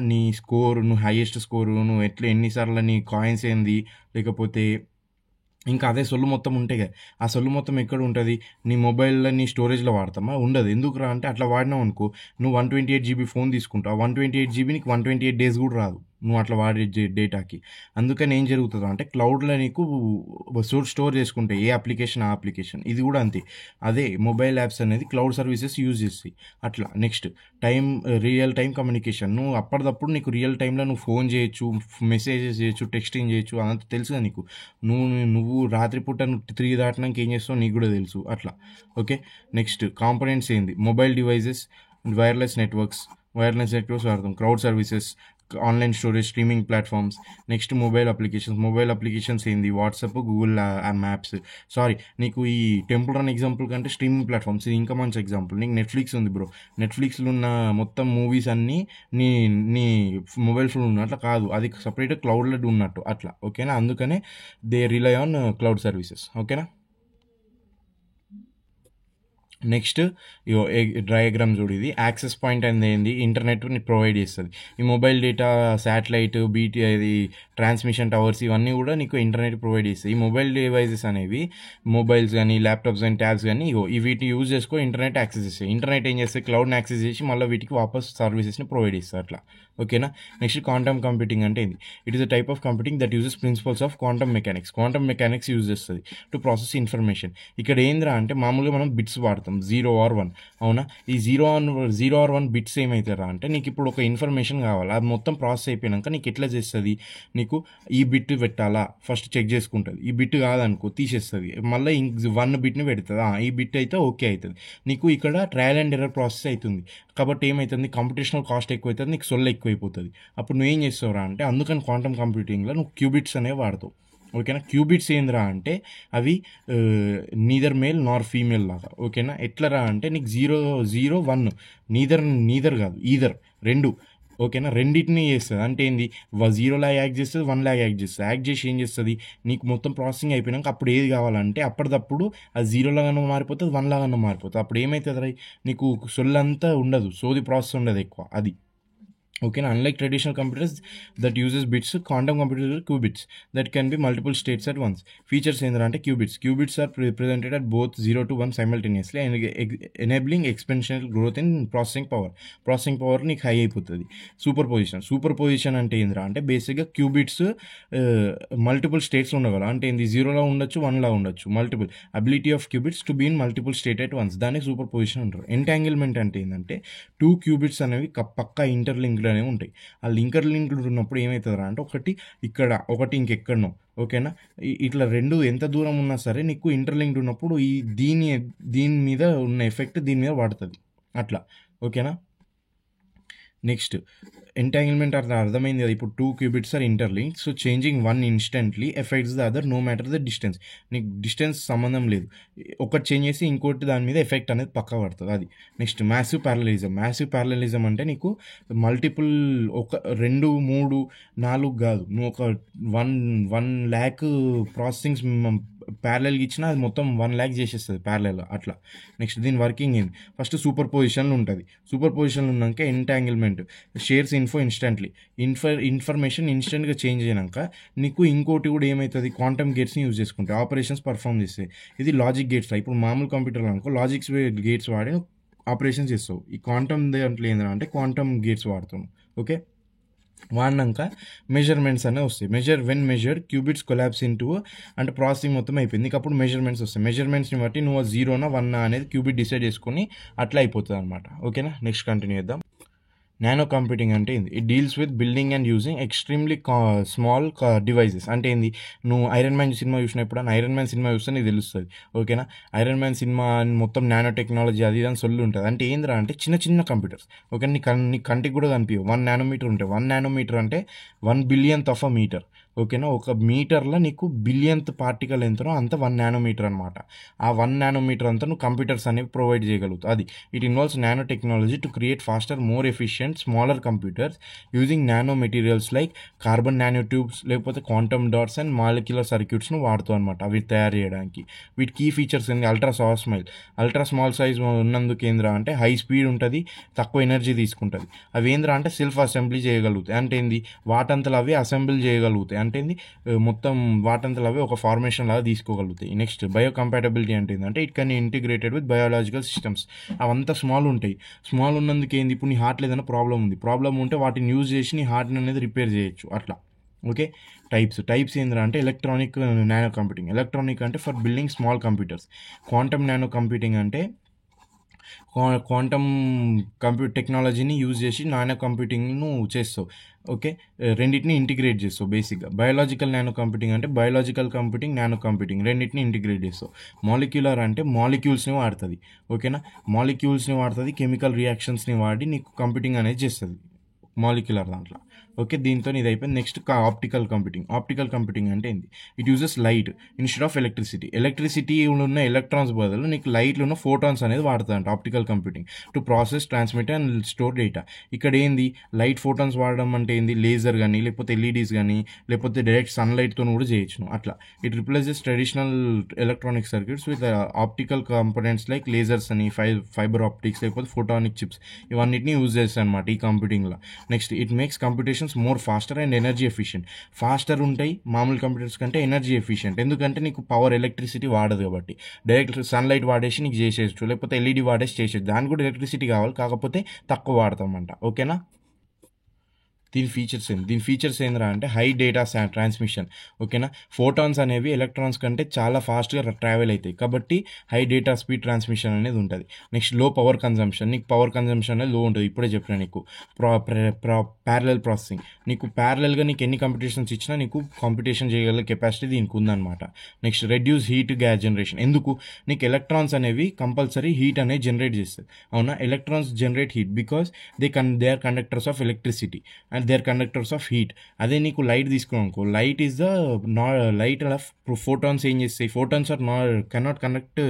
నువ్వు హైయెస్ట్ స్కోరు, నువ్వు ఎన్నిసార్లు నీ కాయిన్స్ ఏంది, లేకపోతే ఇంకా అదే సొల్లు మొత్తం ఉంటాయి కదా, ఆ సొల్లు మొత్తం ఎక్కడ ఉంటుంది, నీ మొబైల్లో నీ స్టోరేజ్లో వాడతామా, ఉండదు. ఎందుకురా అంటే అట్లా వాడినావు అనుకో, నువ్వు 128 GB ఫోన్ తీసుకుంటావు, 128 GB నీకు 128 days కూడా రాదు నువ్వు అట్లా వాడే డేటాకి. అందుకని ఏం జరుగుతుందో అంటే క్లౌడ్లో నీకు స్టోర్ చేసుకుంటే ఏ అప్లికేషన్ ఆ అప్లికేషన్, ఇది కూడా అంతే. అదే మొబైల్ యాప్స్ అనేది క్లౌడ్ సర్వీసెస్ యూజ్ చేస్తాయి అట్లా. నెక్స్ట్ రియల్ టైం కమ్యూనికేషన్, నువ్వు అప్పటిదప్పుడు నీకు రియల్ టైంలో నువ్వు ఫోన్ చేయొచ్చు, మెసేజెస్ చేయొచ్చు, టెక్స్టింగ్ చేయొచ్చు, అదంతా తెలుసు కదా నీకు. నువ్వు రాత్రిపూట 3 దాటినాక ఏం చేస్తావు నీకు కూడా తెలుసు అట్లా, ఓకే. నెక్స్ట్ కాంపోనెంట్స్ ఏంది, మొబైల్ డివైజెస్, వైర్లెస్ నెట్వర్క్స్ వాడతాం, cloud services, online storage, streaming platforms. Next mobile applications ఏంది, వాట్సాప్, గూగుల్ మ్యాప్స్. నీకు ఈ టెంపుల్ రన్ ఎగ్జాంపుల్ కంటే స్ట్రీమింగ్ ప్లాట్ఫామ్స్ ఇది ఇంకా మంచి ఎగ్జాంపుల్. నీకు నెట్ఫ్లిక్స్ ఉంది బ్రో, నెట్ఫ్లిక్స్లో ఉన్న మొత్తం మూవీస్ అన్నీ నీ నీ మొబైల్ ఫోన్ ఉన్నట్లు కాదు, అది సపరేట్గా క్లౌడ్లో ఉన్నట్టు అట్లా, ఓకేనా. అందుకనే they rely on cloud services, ఓకేనా. నెక్స్ట్ ఇగో డయాగ్రామ్ చూడు, ఇది యాక్సెస్ పాయింట్ అనేది ఏంది, ఇంటర్నెట్ని ప్రొవైడ్ చేస్తుంది. ఈ మొబైల్ డేటా, శాటిలైట్, బీటీ, ఇది ట్రాన్స్మిషన్ టవర్స్, ఇవన్నీ కూడా నీకు ఇంటర్నెట్ ప్రొవైడ్ చేస్తాయి. ఈ మొబైల్ డివైజెస్ అనేవి మొబైల్స్ కానీ ల్యాప్టాప్స్ కానీ ట్యాబ్స్ కానీ ఇగో వీటిని యూజ్ చేసుకో ఇంటర్నెట్ యాక్సెస్ చేస్తాయి. ఇంటర్నెట్ ఏం చేస్తే క్లౌడ్ని యాక్సెస్ చేసి మళ్ళీ వీటికి వాపస్ సర్వీసెస్ని ప్రొవైడ్ చేస్తారు అట్లా. ఓకేనా. నెక్స్ట్ క్వాంటమ్ కంప్యూటింగ్ అంటే ఏంది, it is a type of computing that uses principles of quantum mechanics. Quantum mechanics use చేస్తుంది టు ప్రాసెస్ ఇన్ఫర్మేషన్. ఇక్కడ ఏంద్రా అంటే మామూలుగా మనం బిట్స్ వాడతాం 0 or 1, అవునా. ఈ 0 or 1 బిట్స్ ఏమవుతారా అంటే నీకు ఇప్పుడు ఒక ఇన్ఫర్మేషన్ కావాలి, అది మొత్తం ప్రాసెస్ అయిపోయాక నీకు ఎట్లా చేస్తుంది, నీకు ఈ బిట్ పెట్టాలా ఫస్ట్ చెక్ చేసుకుంటుంది, ఈ బిట్ కాదనుకో తీసేస్తుంది, మళ్ళీ 1 బిట్ని పెడుతుంది, ఈ బిట్ అయితే ఓకే అవుతుంది. నీకు ఇక్కడ ట్రయల్ అండ్ ఎర్రర్ ప్రాసెస్ అవుతుంది. కాబట్టి ఏమవుతుంది, కంప్యూటేషనల్ కాస్ట్ ఎక్కువ అవుతుంది, నీకు సొల్ల ఎక్కువైపోతుంది. అప్పుడు నువ్వేం చేస్తావురా అంటే అందుకని క్వాంటమ్ కంప్యూటింగ్లో నువ్వు క్యూబిట్స్ అనేవి వాడతావు. ఓకేనా. క్యూబిట్స్ ఏందిరా అంటే అవి నీదర్ మేల్ నార్ ఫీమేల్ లాగా. ఓకేనా. ఎట్లరా అంటే నీకు 0 0 1 నీదర్ కాదు, ఈదర్, రెండు. ఓకేనా. రెండింటిని చేస్తుంది. అంటే ఏంది, 0 లాగా యాక్ట్ చేస్తుంది, 1 లాగా యాక్ట్ చేస్తుంది. యాక్ట్ చేసి ఏం చేస్తుంది, నీకు మొత్తం ప్రాసెసింగ్ అయిపోయినాక అప్పుడు ఏది కావాలంటే అప్పటిదప్పుడు అది 0 లాగానో మారిపోతుంది, 1 లాగానో మారిపోతుంది. అప్పుడు ఏమవుతుంది, నీకు సొల్లంతా ఉండదు, సోది ప్రాసెస్ ఉండదు ఎక్కువ, అది. ఓకేనా. Unlike traditional computers that uses bits, quantum computers qubits that can be multiple states at once. Features ఏంటంటే qubits are presented at both 0 to 1 simultaneously and enabling exponential growth in processing power నీకు high అయిపోతుంది. Superposition అంటే ఏంద్రా అంటే బేసిక్గా qubits multiple స్టేట్స్లో ఉండగలరు. అంటే ఏంది, 0 ఉండొచ్చు, 1 ఉండొచ్చు, multiple ability of qubits to be in multiple state at once, దాన్ని సూపర్ పొజిషన్ అంటారు. ఎంటాంగిల్మెంట్ అంటే ఏంటంటే 2 క్యూబిట్స్ అనేవి పక్కా ఇంటర్లింక్డ్ అనేవి ఉంటాయి. ఆ లింక్డ్ ఉన్నప్పుడు ఏమవుతుందా అంటే ఒకటి ఇక్కడ, ఒకటి ఇంకెక్కడనో. ఓకేనా. ఇట్లా రెండు ఎంత దూరం ఉన్నా సరే నీకు ఇంటర్లింక్డ్ ఉన్నప్పుడు దీని మీద ఉన్న ఎఫెక్ట్ దీని మీద పడుతుంది అట్లా. ఓకేనా. నెక్స్ట్ ఎంటాంగిల్మెంట్ అర్థమైంది కదా. ఇప్పుడు 2 qubits are interlink, so changing one instantly effects the other no matter the distance. నీకు డిస్టెన్స్ సంబంధం లేదు, ఒకటి చేంజ్ చేసి ఇంకోటి దాని మీద ఎఫెక్ట్ అనేది పక్కా పడుతుంది, అది. నెక్స్ట్ మ్యాసివ్ ప్యారలలిజం అంటే నీకు మల్టిపుల్, ఒక 2 3 4 కాదు, నువ్వు ఒక 1 lakh ప్రాసెసింగ్స్ ప్యారలల్గా ఇచ్చినా అది మొత్తం 1 lakh చేసేస్తుంది ప్యారలల్ అట్లా. నెక్స్ట్ దీని వర్కింగ్ ఏంది, ఫస్ట్ సూపర్ పొజిషన్లో ఉంటుంది. సూపర్ పొజిషన్లో ఉన్నాక entanglement shares info instantly, information ఇన్స్టెంట్గా చేంజ్ అయినాక నీకు ఇంకోటి కూడా ఏమవుతుంది, క్వాంటమ్ గేట్స్ని యూజ్ చేసుకుంటాయి, ఆపరేషన్స్ పర్ఫామ్ చేస్తాయి. ఇది లాజిక్ గేట్స్. ఇప్పుడు మామూలు కంప్యూటర్లో అనుకో లాజిక్స్ గేట్స్ వాడి ఆపరేషన్స్ చేస్తావు. ఈ క్వాంటమ్ దాంట్లో ఏంటంటే క్వాంటమ్ గేట్స్ వాడుతాను. ఓకే. వాడినాక మెజర్మెంట్స్ అనేవి వస్తాయి. When measured qubits collapse into, అంటే ప్రాసెసింగ్ మొత్తం అయిపోయింది, నీకు అప్పుడు మెజర్మెంట్స్ వస్తాయి. మెజర్మెంట్స్ని బట్టి నువ్వు 0 1 అనేది క్యూబిట్ డిసైడ్ చేసుకొని అట్లా అయిపోతుంది అనమాట. ఓకేనా. నెక్స్ట్ కంటిన్యూ చేద్దాం. నానో కంప్యూటింగ్ అంటే ఏంది, it deals with building and using extremely small devices. అంటే ఏంది, నువ్వు ఐరన్ మ్యాన్ సినిమా చూసినప్పుడు ఐరన్ మ్యాన్ సినిమా చూస్తే నీకు తెలుస్తుంది. ఓకేనా. ఐరన్ మ్యాన్ సినిమా మొత్తం నానో టెక్నాలజీ అది అని సొల్లు ఉంటుంది. అంటే ఏంద్రా అంటే చిన్న కంప్యూటర్స్. ఓకే. నీ కంటికి కూడా కనిపించవు. 1 nanometer ఉంటాయి. 1 nanometer అంటే 1 billionth of a meter. ఓకేనా. ఒక మీటర్లో నీకు బిలియన్త్ పార్టికల్ ఎంతనో అంత 1 nanometer అనమాట. ఆ 1 nanometer అంతా నువ్వు కంప్యూటర్స్ అనేవి ప్రొవైడ్ చేయగలుగుతావు, అది. It involves nanotechnology to create faster, more efficient, smaller computers using nanomaterials like carbon nanotubes, లేకపోతే క్వాంటమ్ డాట్స్ అండ్ మాలిక్యులర్ సర్క్యూట్స్ను వాడుతావు అనమాట అవి తయారు చేయడానికి. వీటి కీ ఫీచర్స్ ఏంటి, అల్ట్రా స్మాల్ సైజ్ ఉన్నందుకు ఏంద్రా అంటే హై స్పీడ్ ఉంటుంది, తక్కువ ఎనర్జీ తీసుకుంటుంది. అవి ఏంద్రా అంటే సెల్ఫ్ అసెంబ్లీ చేయగలుగుతాయి. అంటే ఏంది, వాటంతలు అవి అసెంబ్లీ చేయగలుగుతాయి. అంటే మొత్తం వాటంతలు అవి ఒక ఫార్మేషన్ లాగా తీసుకోగలుగుతాయి. నెక్స్ట్ బయో కంపాటబిలిటీ అంటే ఏంటంటే it can integrated with biological systems. అవంతా స్మాల్ ఉంటాయి. స్మాల్ ఉన్నందుకు ఏంది, ఇప్పుడు నీ హార్ట్లో ఏదైనా ప్రాబ్లం ఉంటే వాటిని యూజ్ చేసి నీ హార్ట్ని అనేది రిపేర్ చేయొచ్చు అట్లా. ఓకే. టైప్స్ ఏంద్రా అంటే ఎలక్ట్రానిక్ నానో కంప్యూటింగ్. ఎలక్ట్రానిక్ అంటే for building small computers. Quantum nano computing అంటే క్వాంటమ్ టెక్నాలజీని యూజ్ చేసి నానో కంప్యూటింగ్ను చేస్తావు. ఓకే. రెండింటిని ఇంటిగ్రేట్ చేస్తావు బేసిక్గా. బయోలాజికల్ నానో కంప్యూటింగ్ అంటే బయోలాజికల్ కంప్యూటింగ్, నానో కంప్యూటింగ్ రెండింటిని ఇంటిగ్రేట్ చేస్తావు. మాలిక్యులర్ అంటే మాలిక్యూల్స్ని వాడుతుంది. ఓకేనా. మాలిక్యూల్స్ని వాడుతుంది, కెమికల్ రియాక్షన్స్ని వాడి నీకు కంప్యూటింగ్ అనేది చేస్తుంది మాలిక్యులర్ దాంట్లో. ఓకే, దీంతో ఇది అయిపోయింది. నెక్స్ట్ ఆప్టికల్ కంప్యూటింగ్ అంటే ఏంది? It uses light instead of electricity ఉన్న ఎలక్ట్రాన్స్ బదులు నీకు లైట్లు ఉన్న ఫోటాన్స్ అనేది వాడుతుందంట optical computing to process, transmit and store data. ఇక్కడ ఏంది లైట్ ఫోటాన్స్ వాడడం అంటే ఏంది? లేజర్ కానీ లేకపోతే ఎల్ఈడీస్ కానీ లేకపోతే డైరెక్ట్ సన్లైట్తో కూడా చేయొచ్చు అట్లా. It replaces traditional electronic circuits with optical components like lasers అని, ఫైబర్ ఆప్టిక్స్ లేకపోతే ఫోటానిక్ చిప్స్, ఇవన్నిటిని యూజ్ చేస్తాయి అనమాట ఈ కంప్యూటింగ్లో. Next it makes computations more faster and energy efficient. Faster ఉంటాయి మామూలు కంప్యూటర్స్ కంటే, ఎనర్జీ ఎఫిషియెంట్ ఎందుకంటే నీకు పవర్ ఎలక్ట్రిసిటీ వాడదు కాబట్టి. డైరెక్ట్ సన్లైట్ వాడేసి నీకు చేసేయచ్చు, లేకపోతే ఎల్ఈడి వాడేసి చేసేయచ్చు. దానికి కూడా ఎలక్ట్రిసిటీ కావాలి, కాకపోతే తక్కువ వాడతామంట. ఓకేనా? దీని ఫీచర్స్ ఏంద్రా అంటే హై డేటా ట్రాన్స్మిషన్. ఓకేనా? ఫోటాన్స్ అనేవి ఎలక్ట్రాన్స్ కంటే చాలా ఫాస్ట్గా ట్రావెల్ అవుతాయి కాబట్టి హై డేటా స్పీడ్ ట్రాన్స్మిషన్ అనేది ఉంటుంది. నెక్స్ట్ లో పవర్ కన్జంప్షన్. నీకు పవర్ కన్జంప్షన్ అనేది లో ఉంటుంది. ఇప్పుడే చెప్పిన నీకు ప్యారలల్ ప్రాసెసింగ్. నీకు ప్యారలల్గా నీకు ఎన్ని కంప్యూటేషన్స్ ఇచ్చినా నీకు కంప్యూటేషన్ చేయగల కెపాసిటీ దీనికి ఉందన్నమాట. Next reduce heat gas generation. ఎందుకు? నీకు ఎలక్ట్రాన్స్ అనేవి కంపల్సరీ హీట్ అనేది జనరేట్ చేస్తుంది. అవునా? Electrons generate heat because they are conductors of electricity and they are conductors of heat. అదే నీకు లైట్ తీసుకోనుకో, light is the light of photons ఏం చేస్తాయి? Photons are cannot conduct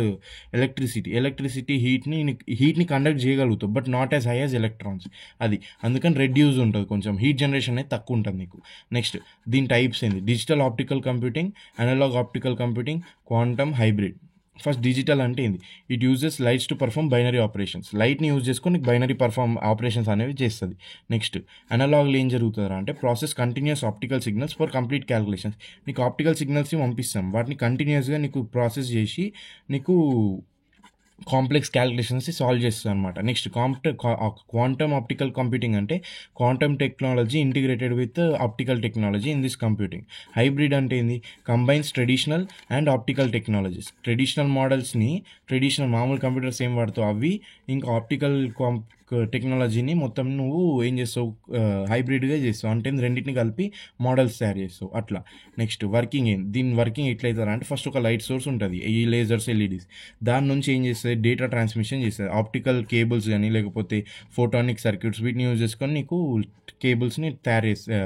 electricity హీట్ని కండక్ట్ చేయగలుగుతావు, but not as high as electrons. అది అందుకని reduce ఉంటుంది, కొంచెం హీట్ జనరేషన్ అనేది తక్కువ ఉంటుంది నీకు. నెక్స్ట్ దీని టైప్స్ ఏంది? Digital optical computing, analogue optical computing, quantum, hybrid. First digital అంటే ఏంది? It uses lights to perform binary operations. లైట్ని యూజ్ చేసుకొని బైనరీ ఆపరేషన్స్ అనేవి చేస్తుంది. నెక్స్ట్ అనలాగ్లో ఏం జరుగుతుందా అంటే process continuous optical signals for complete calculations. నీకు ఆప్టికల్ సిగ్నల్స్ని పంపిస్తాం, వాటిని కంటిన్యూస్గా నీకు ప్రాసెస్ చేసి నీకు కాంప్లెక్స్ క్యాలిక్యులేషన్స్ సాల్వ్ చేస్తుంది అనమాట. నెక్స్ట్ క్వాంటమ్ ఆప్టికల్ కంప్యూటింగ్ అంటే quantum technology integrated with optical technology in this computing. Hybrid అంటే ఏంది? Combines traditional and optical technologies. Traditional మామూలు కంప్యూటర్స్ ఏం వాడుతావు అవి, ఇంకా ఆప్టికల్ టెక్నాలజీని మొత్తం నువ్వు ఏం చేస్తావు? హైబ్రిడ్గా చేస్తావు, అంటే రెండింటిని కలిపి మోడల్స్ తయారు చేస్తావు అట్లా. నెక్స్ట్ దీని వర్కింగ్ ఎట్లయితారా అంటే ఫస్ట్ ఒక లైట్ సోర్స్ ఉంటుంది, ఈ లేజర్స్, ఎల్ఈడీస్. దాని నుంచి ఏం చేస్తుంది? డేటా ట్రాన్స్మిషన్ చేస్తుంది. ఆప్టికల్ కేబుల్స్ కానీ లేకపోతే ఫోటానిక్ సర్క్యూట్స్ వీటిని యూజ్ చేసుకొని నీకు కేబుల్స్ని తయారు చేస్తే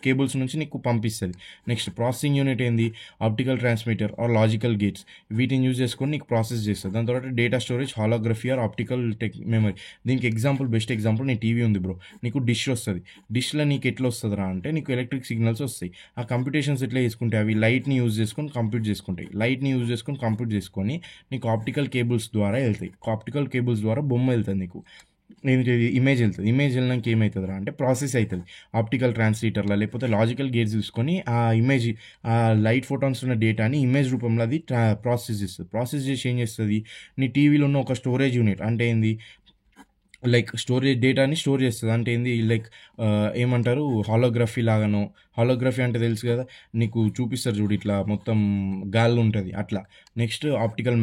కేబుల్స్ నుంచి నీకు పంపిస్తుంది. నెక్స్ట్ ప్రాసెసింగ్ యూనిట్ ఏంది? Optical transmitter or logical gates. వీటిని యూజ్ చేసుకొని నీకు ప్రాసెస్ చేస్తుంది. దాని తర్వాత data storage, holography or optical memory. దీనికి బెస్ట్ ఎగ్జాంపుల్ నీ టీవీ ఉంది బ్రో. నీకు డిష్ వస్తుంది, డిష్లో నీకు ఎట్లా వస్తుందిరా అంటే నీకు ఎలక్ట్రిక్ సిగ్నల్స్ వస్తాయి. ఆ కంప్యూటేషన్స్ ఎట్లా చేసుకుంటాయి? అవి లైట్ని యూజ్ చేసుకొని కంప్యూట్ చేసుకొని నీకు ఆప్టికల్ కేబుల్స్ ద్వారా వెళ్తాయి. ఆప్టికల్ కేబుల్స్ ద్వారా బొమ్మ వెళ్తుంది, నీకు ఇమేజ్ వెళ్తుంది. ఇమేజ్ వెళ్ళినాక ఏమవుతుందిరా అంటే ప్రాసెస్ అవుతుంది ఆప్టికల్ ట్రాన్స్లీటర్లో, లేకపోతే లాజికల్ గేట్స్ తీసుకొని ఆ లైట్ ఫోటాన్స్ ఉన్న డేటాని ఇమేజ్ రూపంలో అది ప్రాసెస్ చేస్తుంది. ప్రాసెస్ చేసి ఏం చేస్తుంది? నీ టీవీలో ఉన్న ఒక స్టోరేజ్ యూనిట్ అంటే ఏంది? లైక్ డేటాని స్టోర్ చేస్తుంది. అంటే ఏంది? లైక్ ఏమంటారు? హాలోగ్రఫీ అంటే తెలుసు కదా, నీకు చూపిస్తారు చూడు ఇట్లా మొత్తం గాల్లో ఉంటుంది అట్లా. నెక్స్ట్ ఆప్టికల్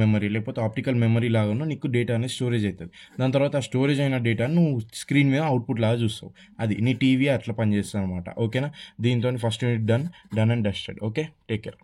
మెమరీ లాగానో నీకు డేటా అనేది స్టోరేజ్ అవుతుంది. దాని తర్వాత ఆ స్టోరేజ్ అయిన డేటాను నువ్వు స్క్రీన్ మీద అవుట్పుట్ లాగా చూస్తావు. అది నీ టీవీ అట్లా పనిచేస్తుంది అనమాట. ఓకేనా? దీంతో first unit done and dusted. Okay, take care.